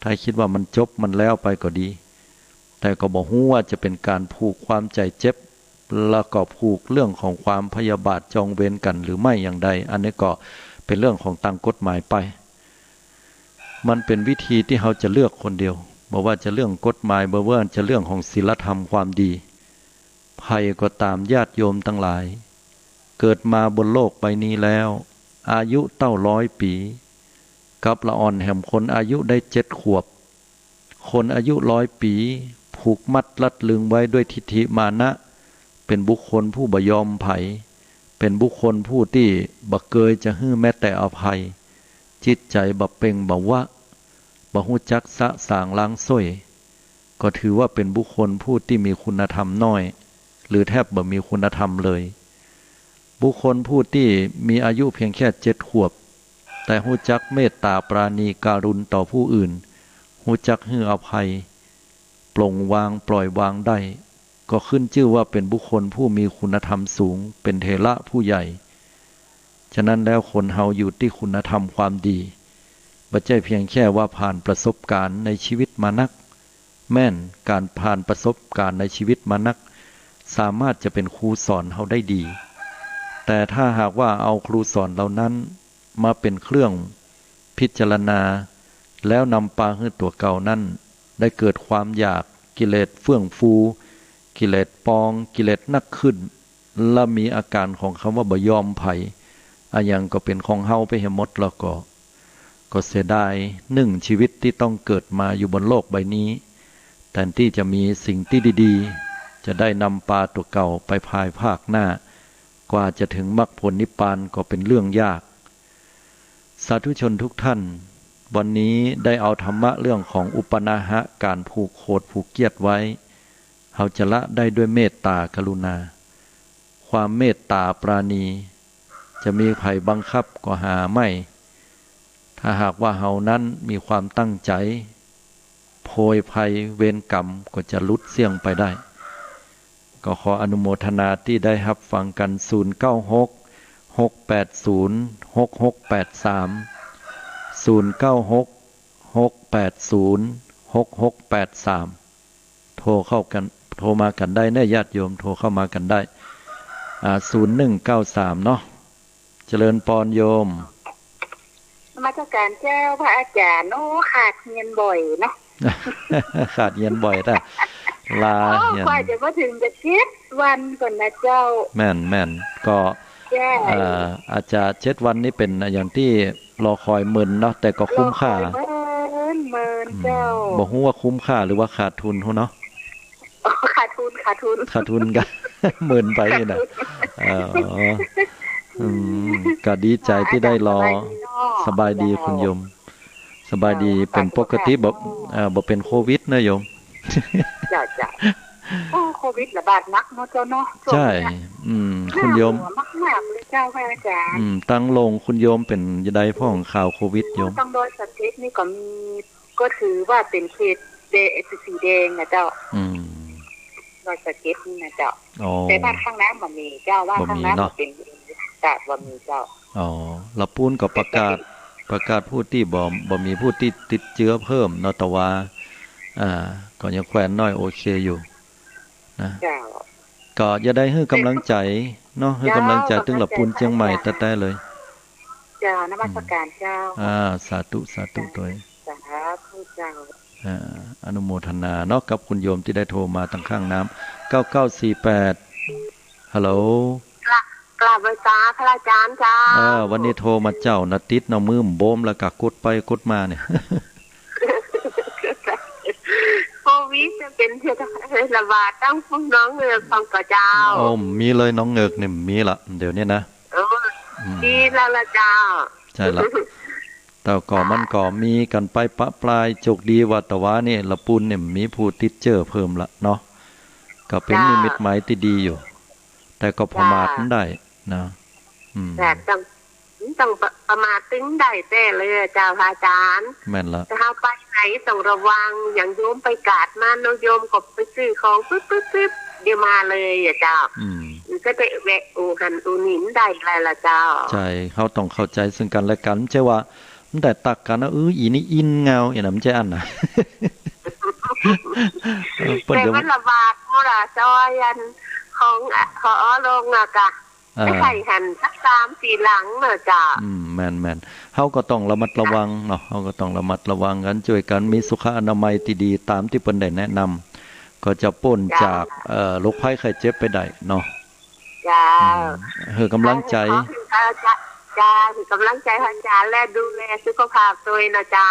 ถ้าคิดว่ามันจบมันแล้วไปก็ดีแต่ก็บอกฮู้ว่าจะเป็นการผูกความใจเจ็บแล้วก็ผูกเรื่องของความพยาบาทจองเวรกันหรือไม่อย่างใดอันนี้ก็เป็นเรื่องของตามกฎหมายไปมันเป็นวิธีที่เขาจะเลือกคนเดียวบอกว่าจะเรื่องกฎหมายบอกว่าจะเรื่องของศีลธรรมความดีภัยก็ตามญาติโยมทั้งหลายเกิดมาบนโลกใบนี้แล้วอายุเต้า100 ปีกับละอ่อนแห่มคนอายุได้7 ขวบคนอายุ100 ปีผูกมัดลัดลึงไว้ด้วยทิฏฐิมานะเป็นบุคคลผู้บ่ยอมไผเป็นบุคคลผู้ที่บ่เกยจะฮื้อแม้แต่อภัยจิตใจบ่เป่งบ่วะ บ่ฮู้จักสะสางล้างส้วยก็ถือว่าเป็นบุคคลผู้ที่มีคุณธรรมน้อยหรือแทบบ่มีคุณธรรมเลยบุคคลผู้ที่มีอายุเพียงแค่7 ขวบแต่ฮู้จักเมตตาปราณีการุณต่อผู้อื่นฮู้จักให้อภัยปลงวางปล่อยวางได้ก็ขึ้นชื่อว่าเป็นบุคคลผู้มีคุณธรรมสูงเป็นเถระผู้ใหญ่ฉะนั้นแล้วคนเฮาอยู่ที่คุณธรรมความดีบ่ใช่เพียงแค่ว่าผ่านประสบการณ์ในชีวิตมานักแม่นการผ่านประสบการณ์ในชีวิตมานักสามารถจะเป็นครูสอนเฮาได้ดีแต่ถ้าหากว่าเอาครูสอนเหล่านั้นมาเป็นเครื่องพิจารณาแล้วนำปาให้ตัวเก่านั้นได้เกิดความอยากกิเลสเฟื่องฟูกิเลสปองกิเลสนักขึ้นและมีอาการของคำว่าบ่ยอมไผอะยังก็เป็นของเฮาไปให้หมดแล้วก็เสียดาย1 ชีวิตที่ต้องเกิดมาอยู่บนโลกใบนี้แทนที่จะมีสิ่งที่ดีๆจะได้นำปลาตัวเก่าไปภายภาคหน้ากว่าจะถึงมรรคผลนิพพานก็เป็นเรื่องยากสาธุชนทุกท่านวันนี้ได้เอาธรรมะเรื่องของอุปนาหะการผูกโคตรผูกเกียรติไว้เฮาจะละได้ด้วยเมตตากรุณาความเมตตาปราณีจะมีไผบังคับก็หาไม่ถ้าหากว่าเฮานั้นมีความตั้งใจโพยภัยเวรกรรมก็จะลุดเสี่ยงไปได้ก็ขออนุโมทนาที่ได้รับฟังกัน0966806683โทรเข้ากันโทรมากันได้นะญาติโยมโทรเข้ามากันได้0193เนาะเจริญปรโยมนมัสการเจ้าพระอาจารย์โอ้ขาดเงินบ่อยเนาะ ขาดเงินบ่อยแต่ลาเงินกว่าจะมาถึงจะ7 วันก่อนนะเจ้าแม่นก็อาจจะ7 วันนี้เป็นอย่างที่รอคอยหมื่นเนาะแต่ก็คุ้มค่าหมื่นเจ้าบ่ฮู้ว่าคุ้มค่าหรือว่าขาดทุนฮู้เนาะขาดทุนกันหมื่นไปน่ะก็ดีใจที่ได้รอสบายดีคุณโยมสบายดีเป็นปกติบ่เป็นโควิดนะโยมจ้ะโควิดระบาดหนักเนาะเจ้าเนาะใช่คุณโยมมากๆเลยเจ้าพระอาจารย์ตั้งลงคุณโยมเป็นจะได้พ้องข่าวโควิดโยมต้องโดยสถิตินี่ก็ถือว่าเป็นเขตสีแดงนะเจ้าโดยสถิตินี่นะเจ้าแต่บ้านข้างน้ำบ่มีเจ้าว่าข้างน้ำเป็นแต่บ่มีเจ้าละปูนก็ประกาศผู้ที่บ่มีผู้ที่ติดเชื้อเพิ่มเนาะแต่ว่าก็ยังแขวนน้อยโอเคอยู่นะก็จะได้ให้กำลังใจเนาะให้กำลังใจถึงละปูนเชียงใหม่แต่เลยจ้านมัสการเจ้าสาธุตัวสาธุเจ้าอนุโมทนาเนาะกับคุณโยมที่ได้โทรมาทางข้างน้ำ9948ฮัลโหลกราบไหว้จ้าพระอาจารย์จ้าวันนี้โทรมาเจ้านะติดเนามือโบมแล้วก็กดไปกดมาเนี่ยโควิดจะเป็นระบาดตั้งพวกน้องเงือกฟังกับเจ้ามีเลยน้องเงือกเนี่ยมีละเดี๋ยวนี้นะดีแล้วละเจ้าใช่ละแต่ก่อมันก่อมีกันไปปะปลายโชคดีว่าแต่ว่านี่ละปูนเนี่ยมีผู้ติดเชื้อเพิ่มละเนาะก็เป็นนิมิตหมายที่ดีอยู่แต่ก็ประมาทได้นะแต่ต้องประมาทตึงได้แต่เลยเจ้าพระอาจารย์แม่นละถ้าเฮาไปไหนต้องระวังอย่างโยมไปกาดมาโนโยมก็ไปซื้อของปึ๊บเดี๋ยวมาเลยอ่ะเจ้าก็ไปแวะอูหันอูนินได้ไรล่ะเจ้าใช่เขาต้องเข้าใจซึ่งกันและกันไม่ใช่ว่ามันแต่ตักกันนะอีนี่อินเงาอย่างนั้นไม่ใช่อันนะแต่มันระบาดโมราจอยันของขอลงอะกะไม่ใช่หันสัก3-4 หลังเนอะจ้าแม่นเฮาก็ต้องระมัดระวังเนาะเฮาก็ต้องระมัดระวังกันช่วยกันมีสุขอนามัยที่ดีตามที่เพิ่นได้แนะนำก็จะพ้นจากโรคภัยไข้เจ็บไปได้เนาะจ้าให้กำลังใจจ้าคือกำลังใจพระอาจารย์และดูแลสุขภาพตัวเองนะจ้า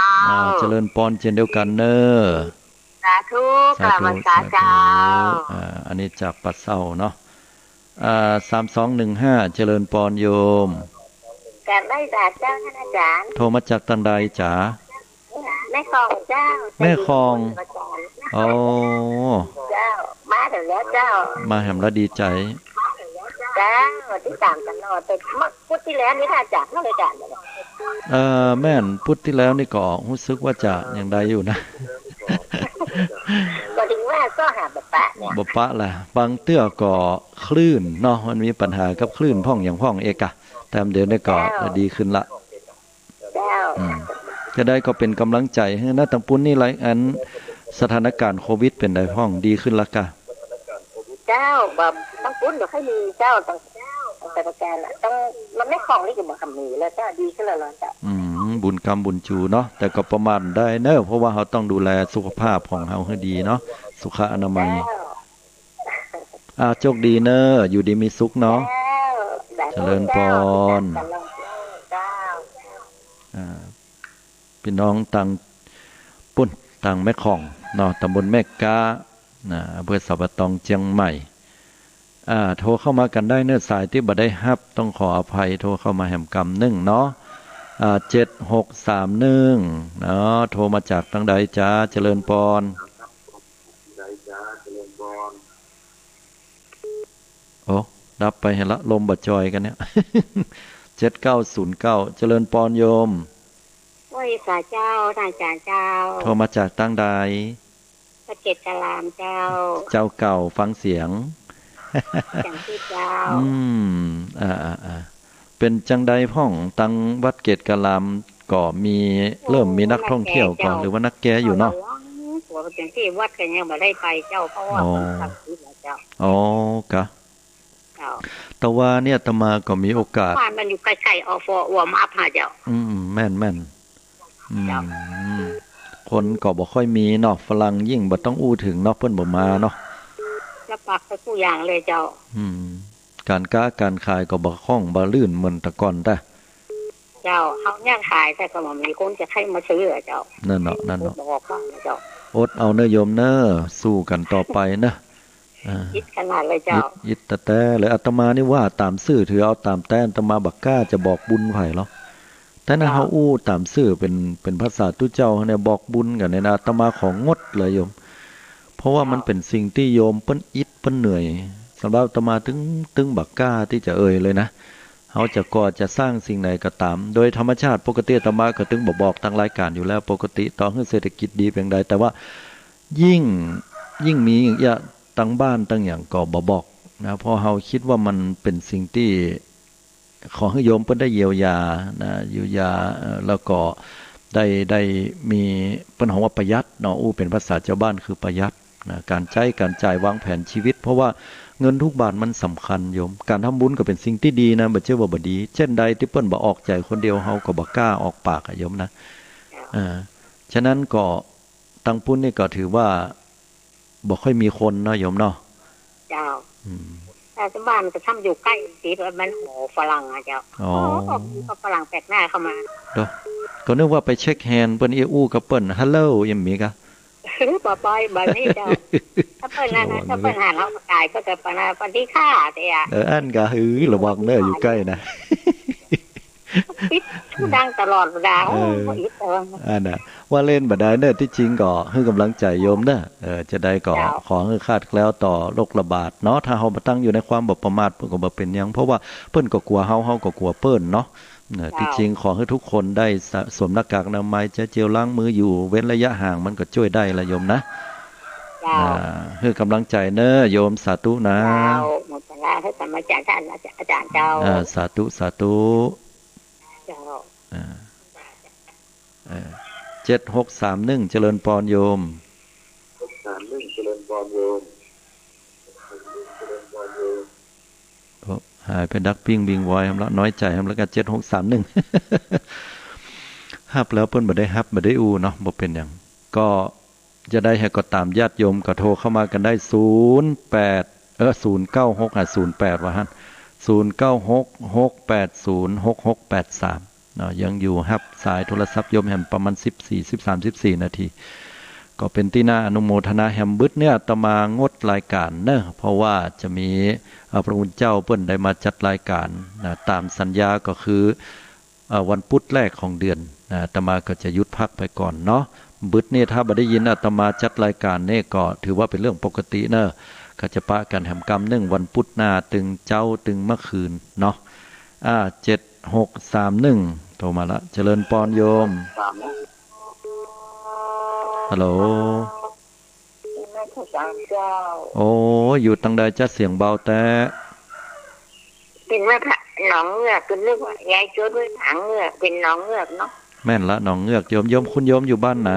เจริญพรเช่นเดียวกันเน้อสาธุกราบสาเจ้าอันนี้จากปัดเศร้าเนาะ3215เจริญพรโยมการได้จ้าท่านอาจารย์โทรมาจากตันใดจ๋า แม่คลองเจ้าแม่คลองโอ้เจ้ามาถึงแล้วเจ้ามาแหมแล้วดีใจเจ้าที่ตามกันรอแต่พุธที่แล้วนี่ถ้าจัดไม่เลยจัดแม่นพุธที่แล้วนี่ก็รู้สึกว่าจะอย่างใดอยู่นะก็ถึงว่าก็หาบปะเนี่ยบปะแหละบางเตื้อก็คลื่นเนาะมันมีปัญหากับคลื่นพ่องอย่างพ่องเอกะแต่เดี๋ยวนี้ก็ดีขึ้นละจะได้ก็เป็นกำลังใจให้นะตังปุ้นนี่ไรอันสถานการณ์โควิดเป็นได้พ่องดีขึ้นละกะเจ้าแบบตังปุ้นเดี๋ยวให้มีเจ้าตังสถานการณ์ต้องมันไม่คล่องนี่ก็บอกคำนี้แล้วเจ้าดีขึ้นแล้วเจ้าบุญกรรมบุญจูเนาะแต่ก็ประมาณได้เนอะเพราะว่าเขาต้องดูแลสุขภาพของเขาให้ดีเนาะสุขอนามัยโชคดีเนอะอยู่ดีมีสุขเนาะเจริญพรพี่น้องต่างปุ่นต่างแม่ข่องเนาะตำบลแม่กาอำเภอสัปตองเชียงใหม่โทรเข้ามากันได้เนื้อสายที่บ่ได้ฮับต้องขออภัยโทรเข้ามาแหมกรรม1เนาะ7631เนาะโทรมาจากทางใดจ้าเจริญพรโอ้รับไปเห็นละลมบัดจอยกันเนี่ย7909เจริญพรโยมโอ้ยสาเจ้าท่านอาเจ้าโทรมาจากทางใดประเกตกะลามเจ้าเจ้าเก่าฟังเสียงอย่างที่เจ้าเป็นจังใดพ่องตังวัดเกตกะลามก็มีเริ่มมีนักท่องเที่ยวก่อนหรือว่านักแก่อยู่เนาะหัวเป็นที่วัดกันยังไม่ได้ไปเจ้าเพราะว่าทำที่เจ้าอ๋อกะแต่ว่าเนี่ยตมาก็มีโอกาสบ้านมันอยู่ใกล้ๆอฟอวมาพาเจ้าแม่นคนก็บ่ค่อยมีเนาะฝรั่งยิ่งบ่ต้องอู้ถึงเนาะเพิ่นบ่มาเนาะรับปากไปทุกอย่างเลยเจ้าการค้าการขายก็บ่คล่องบ่ลื่นเหมือนแต่ก่อนแต่เจ้าเฮาย่างขายแต่ก็บ่มีคนจะให้มาซื้อเจ้านั่นเนาะบอกว่าเจ้าอดเอาเนอะโยมเนอะสู้กันต่อไปนะยิดขนาดเลยเจ้ายิดแต่เลยอาตมานี่ว่าตามซื่อถือเอาตามแต้นอาตมาบักกล้าจะบอกบุญไผหรอแต่นะเฮาอู้ตามซื่อเป็นภาษาตุเจ้าเนี่ยบอกบุญกันเนี่ยอาตมาของงดเลยโยมเพราะว่ามันเป็นสิ่งที่โยมเปิ้นอิดเปิ้นเหนื่อยสำหรับอาตมาถึงบักกล้าที่จะเลยนะเฮาจะก่อจะสร้างสิ่งไหนก็ตามโดยธรรมชาติปกติอาตมาก็ถึงบอกทางรายการอยู่แล้วปกติต่อให้เศรษฐกิจดีเพียงใดแต่ว่ายิ่งมีอย่างตั้งบ้านตั้งอย่างก็บอกนะเพราะเฮาคิดว่ามันเป็นสิ่งที่ขอให้โยมเพิ่นได้เยียวยานะเยียวยาแล้วก็ได้มีเพิ่นว่าประหยัดเนาะเป็นภาษาชาวบ้านคือประหยัดนะการใช้การจ่ายวางแผนชีวิตเพราะว่าเงินทุกบาทมันสำคัญโยมการทำบุญก็เป็นสิ่งที่ดีนะบ่เชื่อว่าบ่ดีเช่นใดที่เพิ่นบ่ออกใจคนเดียวเฮาก็บ่กล้าออกปากโยมนะฉะนั้นก็ตังปุ้นนี่ก็ถือว่าบ่ค่อยมีคนเนาะโยมเนาะเจ้าแต่บ้านจะทำอยู่ใกล้ติดมันโหฝรั่งอ่ะเจ้าก็ฝรั่งแปลกหน้าเข้ามาก็นึกว่าไปเช็คแฮนด์เปิ้นอู้กับเปิ้นฮัลโหลยังมีกะบ่ปล่อยบัดนี้เจ้าถ้าเปิ้นนั้นถ้าเปิ้นหาเราตายก็จะปนาปฏิฆาแต่อันก็หือระวังเด้ออยู่ใกล้นะปิดดังตลอดเวลาน่ะว่าเล่นบ่ได้เด้อที่จริงก็ให้กำลังใจโยมเด้อจะได้ก็ขอให้คาดแคล้วต่อโรคระบาดเนาะถ้าเฮาบ่ตั้งอยู่ในความบ่ประมาทเพิ่นก็บ่เป็นหยังเพราะว่าเพิ่นก็กลัวเฮาก็กลัวเปิ้นเนาะที่จริงขอให้ทุกคนได้สวมหน้ากากอนามัยเจลล้างมืออยู่เว้นระยะห่างมันก็ช่วยได้ละโยมนะให้กำลังใจเนอะโยมสาธุนะหมดเวลาให้กำลังใจท่านอาจารย์เจ้าสาธุ7631เจริญพรโยมเจริญพรโยมหายไปดักปิ้งบิงวอยแล้วน้อยใจแล้วกัน7631ฮับแล้วเพิ่นบ่ได้ฮับบ่ได้อูเนาะบ่เป็นหยังก็จะได้ให้ก็ตามญาติโยมก็โทรเข้ามากันได้09608ว่าหั่น0966806683เนาะยังอยู่ฮับสายโทรศัพท์โยมแฮมประมาณ14 นาทีก็เป็นที่น่าอนุโมทนาแฮมบึดเนี่ยตมางดรายการเนอะเพราะว่าจะมีพระคุณเจ้าเปิ้นได้มาจัดรายการนะตามสัญญาก็คือวันพุธแรกของเดือน อาตมาก็จะหยุดพักไปก่อนเนาะบึดนี่ถ้าบ่ได้ยินอาตมาจัดรายการนี่ก็ถือว่าเป็นเรื่องปกติเนอะก็จะปะกันแหมกรรม1วันพุธหน้าตึงเจ้าตึงเมื่อคืนเนาะ7631โทรมาละเจริญปอนโยมฮัลโหลโอ้อยู่ตังใดจะเสียงเบาแต่เป็นว่าหนองเงือกเป็นเรื่องว่ายายโจ้ด้วยหางเงือกเป็นหนองเงือกเนาะแม่นละหนองเงือกโยมคุณโยมอยู่บ้านไหน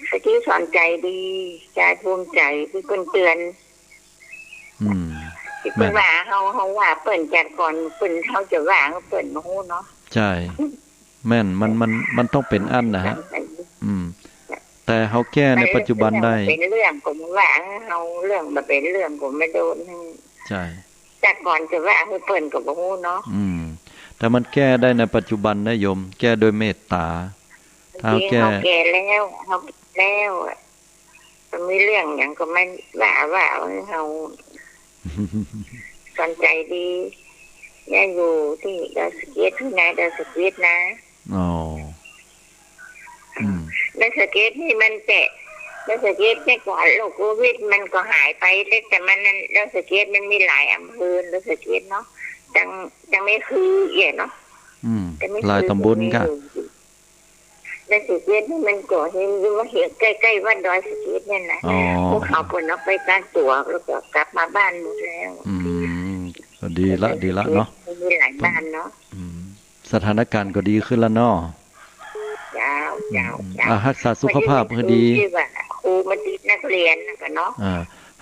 สติสอนใจดีใจภูมิใจเป็นคนเตือนเป็นว่าเขาว่าเปิ่นจัดก่อนเปิ่นเขาจะว่าเขาเปิ่นมาหูเนาะใช่แม่นมันต้องเป็นอันนะฮะแต่เขาแก้ในปัจจุบันได้เป็นเรื่องผมว่าเขาเรื่องมาเป็นเรื่องผมไม่โดนใช่จัดก่อนจะว่าเขาเปิ่นกับมาหูเนาะแต่มันแก้ได้ในปัจจุบันนะโยมแก้โดยเมตตาถ้าแก้แล้วเขาแล้วมันมีเรื่องอย่างก็ไม่ว่าเขาสนใจดีย่าอยู่ที่ดาวสเก็ตที่ไหนดาวสเก็ตนะดาวสเก็ตนี่มันแตะดาวสเก็ตแต่ก่อนโรคโควิดมันก็หายไปแต่มันนั้นดาวสเก็ตมันมีหลายอำเภอดาวสเก็ตเนาะจังไม่คือเนาะหลายตำบลก็ดาวสเก็ตนี่มันก่อเห็นว่าเห็นใกล้ๆวัดดอยสเก็ตเนี่ยนะพวกเขาปนออกไปการตั๋วแล้วก็กลับมาบ้านหมดแล้วดีละเนาะมีหลายบ้านเนาะสถานการณ์ก็ดีขึ้นแล้วเนาะรักษาสุขภาพให้ดีครูมาดีนักเรียนกันเนาะ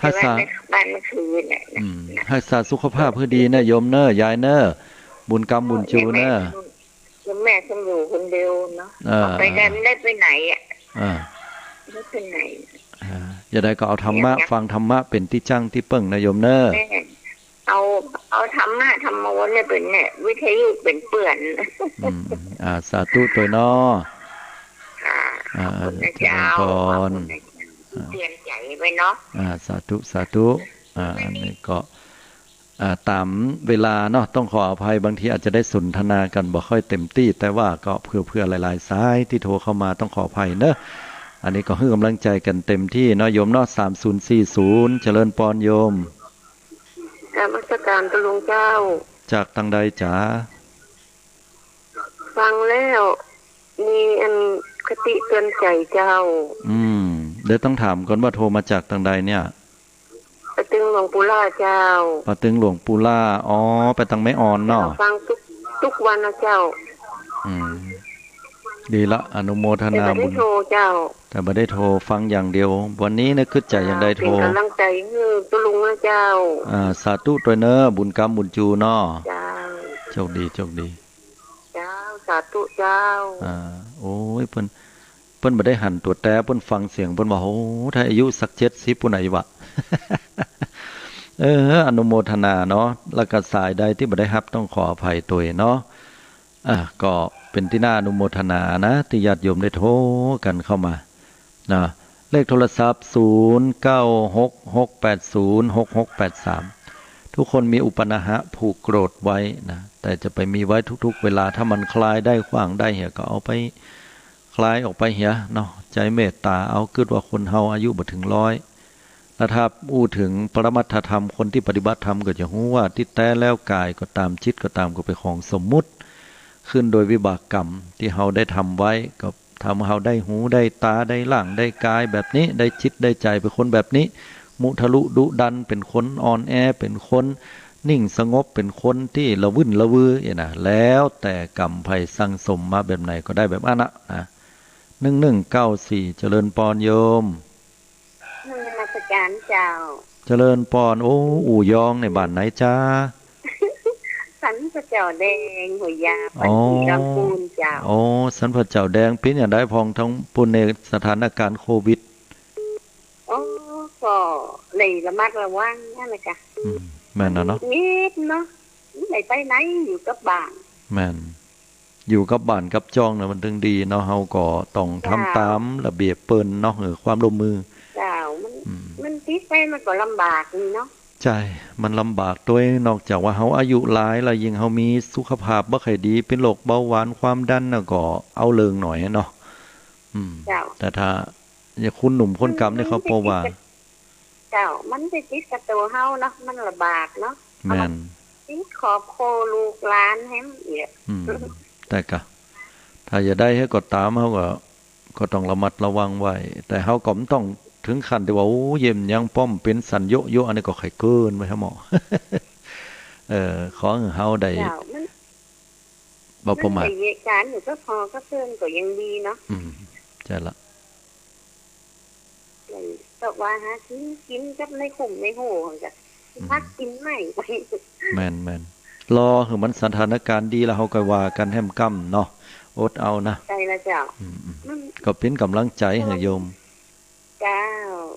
รักษาบ้านเมื่อคืนน่ะรักษาสุขภาพให้ดีนะโยมเนอะยายเนอะบุญกรรมบุญจูเนอะแม่ฉันอยู่คนเดียวเนาะไปได้ไปไหนไม่ไปไหนอย่าได้ก็เอาธรรมะฟังธรรมะเป็นที่จังที่เปิ้งนะโยมเนอะเอาธรรมะธรรมโมเนี่ยเป็นเนี่ยวิทยุเป็นเปื่อนสาธุตัวเนาะเจ้าเปลี่ยนใจไปเนาะสาธุอันนี้ก็ตามเวลาเนาะต้องขออภัยบางทีอาจจะได้สนทนากันบ่ค่อยเต็มที่แต่ว่าก็เพื่อหลายๆสายที่โทรเข้ามาต้องขออภัยเนอะอันนี้ก็ให้กำลังใจกันเต็มที่เนาะโยมเนาะ3040เจริญปอนโยมกรรมการตะลุงเจ้าจากทางใดจ๋าฟังแล้วมีอันคติเตือนใจเจ้าเดี๋ยวต้องถามก่อนว่าโทรมาจากทางใดเนี่ยปะตึงหลวงปู่ล่าเจ้าปะตึงหลวงปู่ล่าไปทางแม่อ่อนเนาะฟังทุกวันนะเจ้าดีละอนุโมทนาบุญแต่ไม่ได้โทรฟังอย่างเดียววันนี้นะคิดใจอย่างใดโทรเป็นกำลังใจให้ตุลุงนะเจ้าสาธุตัวเนอะบุญกรรมบุญจูเนาะเจ้าโชคดีเจ้าสาธุเจ้าโอ้ยเพิ่นบ่ได้หันตัวแต่เพิ่นฟังเสียงเพิ่นว่าโอ้ถ้าอายุสัก70ปุ่นไหนวะอนุโมทนาเนาะแล้วก็สายใดที่บ่ได้รับต้องขออภัยตัวเนาะก็เป็นที่น่าอนุโมทนานะที่ญาติโยมได้โทรกันเข้ามานะเลขโทรศัพท์0966806683ทุกคนมีอุปนาหะผูกโกรธไว้นะแต่จะไปมีไว้ทุกๆเวลาถ้ามันคลายได้ขว้างได้เหี่ยก็เอาไปคลายออกไปเหี่ยเนาะใจเมตตาเอาคิดว่าคนเฮาอายุบ่ถึง100แล้วถ้าอู้ถึงปรมัตถธรรมคนที่ปฏิบัติธรรมก็จะรู้ว่าที่แท้แล้วกายก็ตามจิตก็ตามก็เป็นของสมมุติขึ้นโดยวิบากกรรมที่เฮาได้ทำไว้ก็ทำเฮาได้หูได้ตาได้ร่างได้กายแบบนี้ได้จิตได้ใจเป็นคนแบบนี้มุทะลุดุดันเป็นคนอ่อนแอเป็นคนนิ่งสงบเป็นคนที่ละวุ่นละวือนะแล้วแต่กรรมไผ่สั่งสมมาแบบไหนก็ได้แบบนั้นนะ1194เจริญปอนโยมมาสการเจ้าเจริญปอนอู่ยองในบ้านไหนจ้าสันพระเจ้าแดงหัวยาปันทีลำพูนเจ้าสันพระเจ้าแดงเป็นอย่างได้พองทั้งปุ่นในสถานการณ์โควิดก็เลยระมัดระวังนั่นแหละจ้ะแม่นเนาะนิดเนาะไม่ไปไหนอยู่กับบ้านแม่นอยู่กับบ้านกับจ้องเนี่ยมันถึงดีเนาะเฮาก็ต้องทำตามระเบียบเปิ้นเนาะความร่วมมือเจ้ามันติดไปมันก็ลำบากนี่เนาะ ใจมันลำบากตัวนอกจากว่าเฮาอายุหลายแล้วยิ่งเฮามีสุขภาพบ่ค่อยดีเป็นโรคเบาหวานความดันน่ะก็เอาเริงหน่อยเนาะแต่ถ้าอย่าคุณหนุ่มคนกำนี่เขาพอว่าเจ้ามันไปติดกับตัวเฮาเนาะมันลำบากเนาะแม่นติดขอบโคลูกหลานแฮมอีกแต่ก็ถ้าจะได้ให้ก็ตามเฮาก็ต้องระมัดระวังไว้แต่เฮาก็บ่ต้องถึงขั้นที่ว่าโอ้เยี่ยมยังป้อมเป็นสัญโยอันนี้ก็ไข่เกินไปครับหมอขอให้เฮาได้บ่ประมาทเหตุการณ์อยู่ก็พอก็เพิ่นก็ยังดีเนาะใช่ละแต่ว่าหากินกับในขุมในโหจ้ะพักกินใหม่ไปแม่นรอให้มันสถานการณ์ดีแล้วเฮาก็ว่ากันแฮมกั้มเนาะอดเอานะใช่ละเจ้าก็เป็นกำลังใจให้โยมเจ้า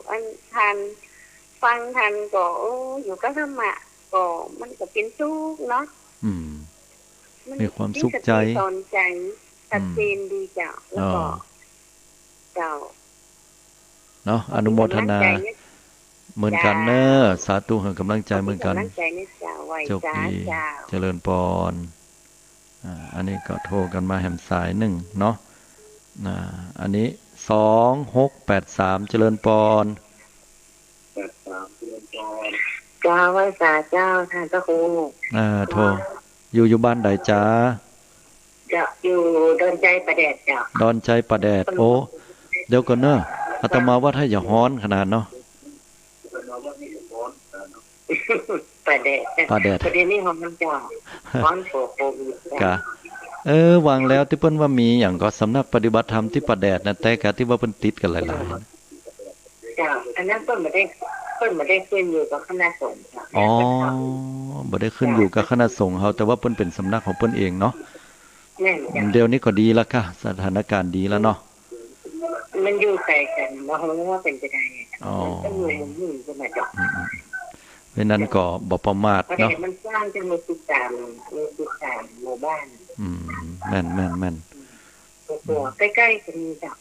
อันทันฟังทันก็อยู่กับธรรมะก็มันก็เป็นสุขเนาะมีความสุขใจสอนใจชัดเจนดีเจ้าแล้วก็เจ้าเนาะอนุโมทนาเหมือนกันเนอะสาธุให้กำลังใจเหมือนกันโชคดีเจริญพรอันนี้ก็โทรกันมาแหมสาย1เนาะอันนี้2683เจริญพรเจ้าไว้สาเจ้าท่านเจ้าครูโทรอยู่บ้านใดจ้าจะอยู่ดอนใจประแดดจ้ะดอนใจประแดดโอ้เดี๋ยวก่อนเนอะอาตมาว่าถ้าอย่าฮ้อนขนาดเนาะประแดดประเด็นนี้ของมันจ้าฮ้อนโควิดกะวางแล้วที่เพิ่นว่ามีอย่างก็สำนักปฏิบัติธรรมที่ประแดดนะแต่กะที่ว่าเพิ่นติดกันหลายๆจ้าอันนั้นเพิ่นบ่ได้ขึ้นอยู่กับคณะสงฆ์อ๋อบ่ได้ขึ้นอยู่กับคณะสงฆ์เฮาแต่ว่าเพิ่นเป็นสำนักของเพิ่นเองเนาะเดี๋ยวนี้ก็ดีแล้วค่ะสถานการณ์ดีแล้วเนาะมันอยู่ไกลกันบ่รู้ว่าเป็นไปได้อ๋อต้องอยู่มุ่งๆขึ้นมาจ้ะเพราะนั้นก็บ่ประมาทเนาะมันสร้างจนมี13หมู่บ้านแม่นตัวใกล้ๆกันจ้ะ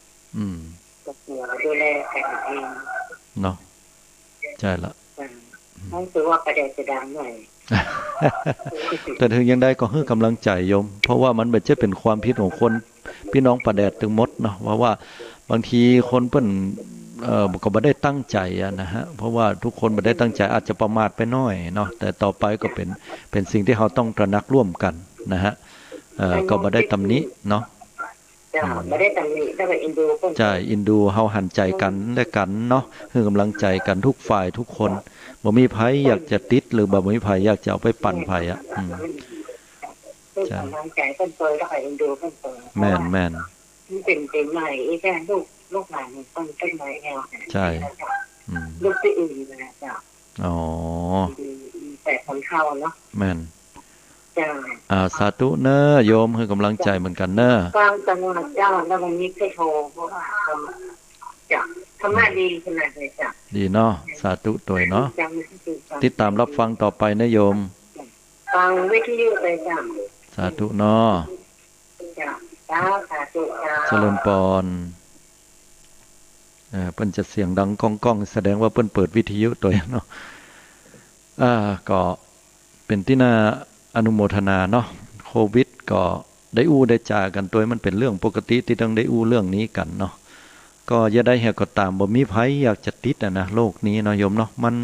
ตัวดูแลกันเองเนาะใช่ละต้องถือว่าประเด็นจะดังหน่อยแต่ถึงยังได้ก็ให้กำลังใจโยมเพราะว่ามันไม่ใช่เป็นความผิดของคนพี่น้องประแดดถึงหมดเนาะว่าบางทีคนเพิ่นก็บ่ได้ตั้งใจนะฮะเพราะว่าทุกคนบ่ได้ตั้งใจอาจจะประมาทไปน้อยเนาะแต่ต่อไปก็เป็นสิ่งที่เราต้องตระหนักร่วมกันนะฮะก็บ่ได้ตำหนิเนาะบ่ได้ตำหนิแต่ว่าอินดูใช่อินดูเฮาหันใจกันและกันเนาะให้กำลังใจกันทุกฝ่ายทุกคนบ่มีไผอยากจะติดหรือบ่มีไผอยากจะเอาไปปั่นไผใช่กำลังใจเพิ่นเปิดแล้วก็อินดูเพิ่นเปิดแม่นมันเป็นใหม่อีแค่ลูกหลานต้นไม้แนวใช่ลูกที่อื่นนะจ้ะอ๋อแต่คนเข้าเนาะแม่นสาธุเนอะโยมให้กำลังใจเหมือนกันเนอะฟังจังหวัดเจ้าแล้ววันนี้ก็โทรเพราะว่าจ้ะธรรมะดีขนาดเลยจ้ะดีเนาะสาธุตัวเนาะติดตามรับฟังต่อไปนะโยมฟังวิทยุเลยจ้ะสาธุเนาะจ้ะสาธุจ้ะเจริญพรเพิ่นจะเสียงดังก้องๆแสดงว่าเพิ่นเปิดวิทยุตัวเนาะก็เป็นที่น่าอนุโมทนาเนาะโควิดก็ได้ได้จากันตัวมันเป็นเรื่องปกติที่ต้องได้เรื่องนี้กันเนาะก็อย่าได้แหกก็ตามบ่มีไผอยากจะติดนะโลกนี้เนาะโยมเนาะมัน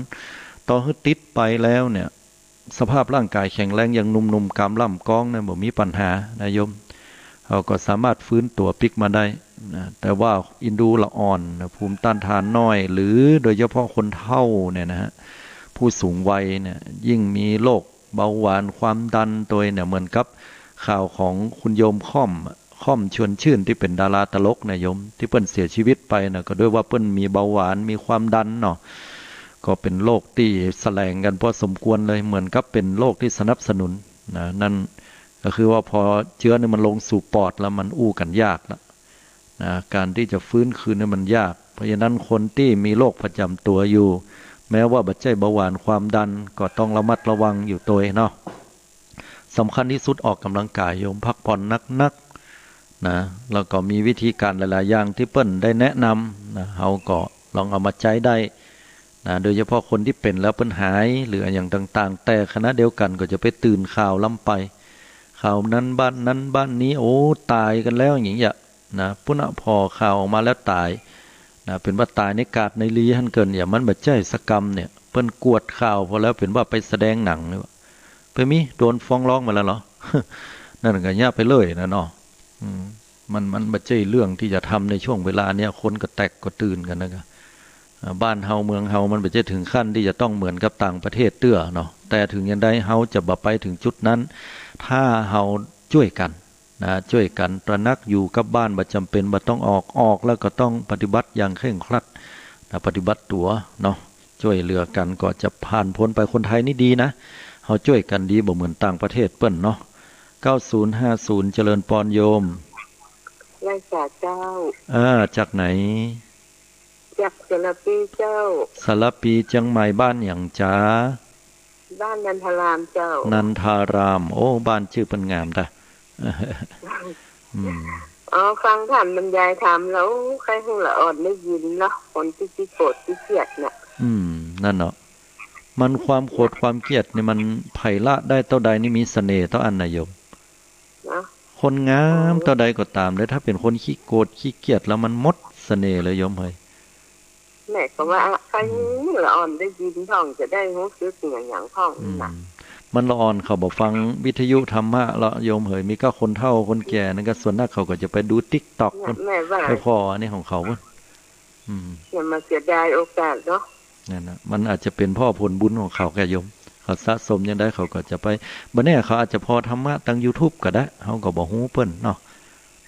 ต่อให้ติดไปแล้วเนี่ยสภาพร่างกายแข็งแรงอย่างหนุ่มๆกำล่ำก้องเนี่ยบ่มีปัญหานะโยมเขาก็สามารถฟื้นตัวปิกมาได้นะแต่ว่าอินดูละอ่อนภูมิต้านทานน้อยหรือโดยเฉพาะคนเฒ่าเนี่ยนะฮะผู้สูงวัยเนี่ยยิ่งมีโรคเบาหวานความดันตัวเนี่ยเหมือนกับข่าวของคุณโยมค่อมชวนชื่นที่เป็นดาราตลกนะโยมที่เปิ้นเสียชีวิตไปนะก็ด้วยว่าเปิ้นมีเบาหวานมีความดันเนาะก็เป็นโรคที่แสลงกันพอสมควรเลยเหมือนกับเป็นโรคที่สนับสนุนนะนั่นก็คือว่าพอเชื้อเนี่ยมันลงสู่ปอดแล้วมันกันยากแล้วนะการที่จะฟื้นคืนเนี่ยมันยากเพราะฉะนั้นคนที่มีโรคประจำตัวอยู่แม้ว่าบัดใจเบาหวานความดันก็ต้องระมัดระวังอยู่ตัวเนาะสำคัญที่สุดออกกำลังกายโยมพักผ่อนนักๆนะแล้วก็มีวิธีการหลายๆอย่างที่เปิ้นได้แนะนำนะเฮาก็ลองเอามาใช้ได้ นะโดยเฉพาะคนที่เป็นแล้วเปิ้นหายหรืออย่างต่างๆแต่คณะเดียวกันก็จะไปตื่นข่าวล้ำไปข่าวนั้นบ้านนั้นบ้านนี้โอ้ตายกันแล้วอย่างเงี้ยนะพุ่นพอข่าวออกมาแล้วตายนะเป็นว่าตายในกาดในลีหั่นเกินอย่ามันบ่ใช่สกรรมเนี่ยเปิ้นกวดข่าวพอแล้วเป็นว่าไปแสดงหนังเลยว่าไปมีโดนฟ้องร้องมาแล้วเหรอ นั่นก็ย่าไปเลยนะเนาะมันบ่ใช่เรื่องที่จะทำในช่วงเวลาเนี้ยคนก็แตกก็ตื่นกันนะครับบ้านเฮาเมืองเฮามันบ่ใช่ถึงขั้นที่จะต้องเหมือนกับต่างประเทศเตื้อเนาะแต่ถึงอย่างใดเฮาจะบ่ไปถึงจุดนั้นถ้าเฮาช่วยกันนะช่วยกันตระหนักอยู่กับบ้านบ่จำเป็นบ่ต้องออกแล้วก็ต้องปฏิบัติอย่างเคร่งครัดนะปฏิบัติตัวเนาะช่วยเหลือกันก็จะผ่านพ้นไปคนไทยนี่ดีนะเฮาช่วยกันดีบ่เหมือนต่างประเทศเปิ้นเนาะ9050เจริญปอนโยมไร่สาเจ้าจากไหนจากสระปีเจ้าสระปีเชียงใหม่บ้านหยังจ้าบ้านนันทารามเจ้านันทารามโอ้บ้านชื่อเปิ้นงามตะฟังท่านบรรยายธรรมแล้วใครฮู้ละอ่อนได้ยินเนาะคนที่โกรธที่เครียดน่ะนั่นเนาะมันความโกรธความเกลียดนี่มันไผละได้เท่าใดนี่มีเสน่ห์เท่าอันน่ะโยมคนงามเท่าใดก็ตามเลยถ้าเป็นคนขี้โกรธขี้เกลียดแล้วมันหมดเสน่ห์เลยโยมเฮ้ยแม่ก็ว่าใครละอ่อนได้ยินท่องจะได้รู้สึกอย่างท่องน่ะมันละอ่อนเขาบอกฟังวิทยุธรรมะละโยมเฮ้ยมีก็คนเฒ่าคนแก่นั่นก็ส่วนมากเขาก็จะไปดู TikTok ไปพออันนี้ของเขาอย่ามาเสียดายโอกาสเนาะนั่นน่ะมันอาจจะเป็นพ่อผลบุญของเขาแก่โยมเขาสะสมยังได้เขาก็จะไปบ่แน่เขาอาจจะพอธรรมะทาง YouTube ก็ได้เฮาก็บ่ฮู้เปิ้นเนาะ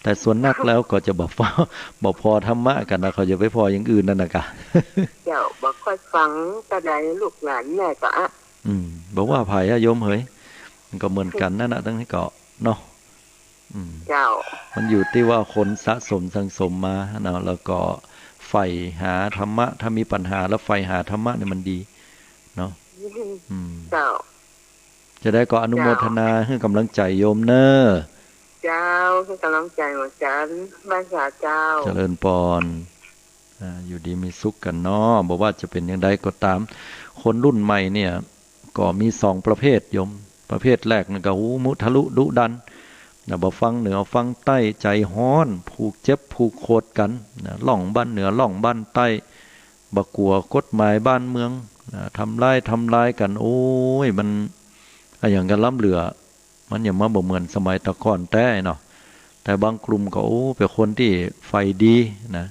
แต่ส่วนนักแล้วก็จะบ่พอธรรมะกันนะเขาจะไปพออย่างอื่นนั่นน่ะกะเจ้าบ่ค่อยฟังแต่ใดลูกหลานแม่ก็บอกว่าไผโยมเฮ้ยมันก็เหมือนกันนั่นน่ะทั้งนี้ก็เนาะเจ้ามันอยู่ที่ว่าคนสะสมสังสมมาเนาะแล้วก็ใฝ่หาธรรมะถ้ามีปัญหาแล้วใฝ่หาธรรมะเนี่ยมันดีเนาะเจ้าจะได้ก็อนุโมทนาให้กำลังใจโยมเน้อเจ้าให้กำลังใจเหมือนกันบ้านสาเจ้าเจริญปอนอยู่ดีมีสุขกันเนาะบอกว่าจะเป็นอย่างใดก็ตามคนรุ่นใหม่เนี่ยก็มี2ประเภทโยมประเภทแรกนี่ก็หูมุทะลุดุดันนะบ่ฟังเหนือฟังใต้ใจฮ้อนผูกเจ็บผูกโคตรกันนะล่องบ้านเหนือล่องบ้านใต้บ่กลัวกฎหมายบ้านเมืองนะทำลายกันโอ้ยมันอย่างกันล้ำเหลือมันอย่ามาบ่เหมือนสมัยตะก่อนแต่เนาะแต่บางกลุ่มก็โอ้เป็นคนที่ไฟดีนะ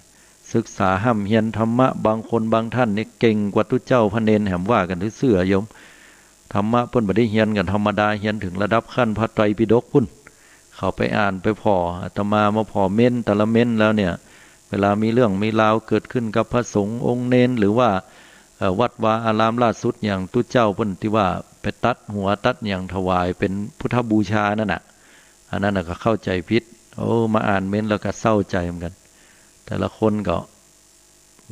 ศึกษาห้ำเฮียนธรรมะบางคนบางท่านนี่เก่งกว่าตุเจ้าพระเนรแหมว่ากันเสื่อโยมธรรมะเพิ่นบ่ได้เฮียนกันธรรมดาเฮียนถึงระดับขั้นพระไตรปิฎกพุ่นเขาไปอ่านไปพออาตมาพอเม้นแต่ละเม้นแล้วเนี่ยเวลามีเรื่องมีราวเกิดขึ้นกับพระสงฆ์องค์เนรหรือว่าวัดวาอารามล่าสุดอย่างตุเจ้าเพิ่นที่ว่าไปตัดหัวตัดอย่างถวายเป็นพุทธบูชานั่นน่ะอันนั้นก็เข้าใจผิดมาอ่านเม้นแล้วก็เศร้าใจเหมือนกันแต่ละคนก็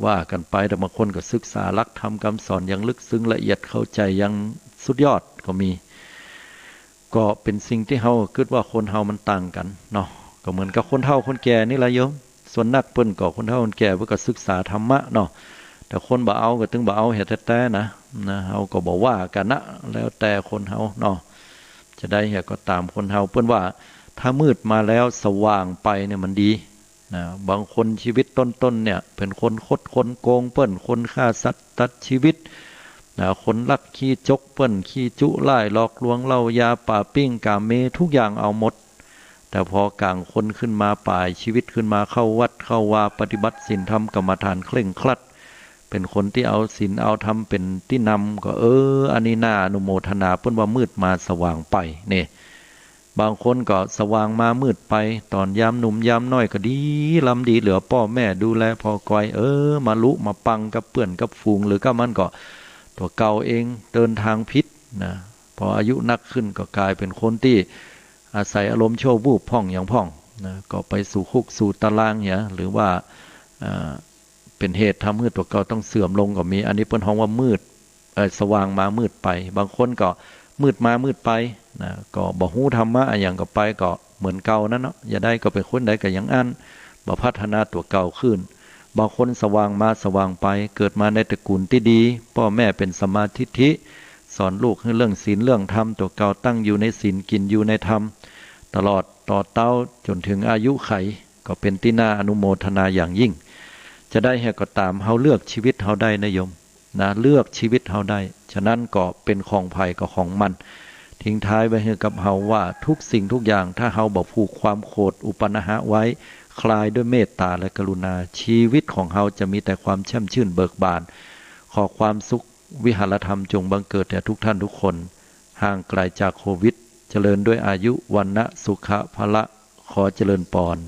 ว่ากันไปแต่บางคนก็ศึกษาหลักธรรมคำสอนอย่างลึกซึ้งละเอียดเข้าใจอย่างสุดยอดก็มีก็เป็นสิ่งที่เฮาคิดว่าคนเฮามันต่างกันเนาะก็เหมือนกับคนเฒ่าคนแก่นี่ล่ะโยมส่วนนักเปิ้นก็คนเฒ่าคนแก่เพิ่นก็ศึกษาธรรมะเนาะแต่คนบ่เอาก็ถึงบ่เอาเฮ็ดแต่นะเฮาก็บ่ว่ากันนะแล้วแต่คนเฮาเนาะจะได้เฮ็ดก็ตามคนเฮาเปิ้นว่าถ้ามืดมาแล้วสว่างไปเนี่ยมันดีนะบางคนชีวิตต้นๆเนี่ยเป็นคนคดคนโกงเปิ้นคนฆ่าสัตว์ตัดชีวิตนะคนลักขี้จกเปิ้นขี้จุไล่หลอกลวงเหล้ายาป่าปิ้งกาเมทุกอย่างเอาหมดแต่พอกลางคนขึ้นมาป่ายชีวิตขึ้นมาเข้าวัดเข้าวาปฏิบัติศีลธรรมกรรมฐานเคร่งครัดเป็นคนที่เอาศีลเอาธรรมเป็นที่นำก็อันนี้น่าอนุโมทนาเปิ้นว่ามืดมาสว่างไปนี่บางคนก็สว่างมามืดไปตอนยามหนุ่มยามน้อยก็ดีลำดีเหลือพ่อแม่ดูแลพอก้อยมาลุมาปังกับเพื่อนกับฝูงหรือก็มันก็ตัวเก่าเองเดินทางผิดนะพออายุนักขึ้นก็กลายเป็นคนที่อาศัยอารมณ์โชว์วูบพ่องอย่างพ่องนะก็ไปสู่คุกสู่ตารางเนี่ยหรือว่าเป็นเหตุทำให้ตัวเก่าต้องเสื่อมลงก็มีอันนี้เปิ้นฮ้องว่ามืดสว่างมามืดไปบางคนก็มืดมามืดไปนะก็บ่ฮู้ธรรมะอย่างก็ไปก็เหมือนเก่านั่นเนาะอย่าได้ก็เป็นคนใดก็ยังอันบ่พัฒนาตัวเก่าขึ้น บางคนสว่างมาสว่างไปเกิดมาในตระกูลที่ดีพ่อแม่เป็นสมาธิสอนลูกให้เรื่องศีลเรื่องธรรมตัวเก่าตั้งอยู่ในศีลกินอยู่ในธรรมตลอดต่อเต้าจนถึงอายุไขก็เป็นที่น่าอนุโมทนาอย่างยิ่งจะได้ให้ก็ตามเฮาเลือกชีวิตเฮาได้นะโยมนะเลือกชีวิตเฮาได้ฉะนั้นก็เป็นของภัยก็ของมันทิ้งท้ายไว้ให้กับเฮาว่าทุกสิ่งทุกอย่างถ้าเฮาบ่ผูกความโกรธอุปนาหะไว้คลายด้วยเมตตาและกรุณาชีวิตของเฮาจะมีแต่ความแช่มชื่นเบิกบานขอความสุขวิหารธรรมจงบังเกิดแด่ทุกท่านทุกคนห่างไกลจากโควิดเจริญด้วยอายุวันนะสุขะพละขอเจริญปอน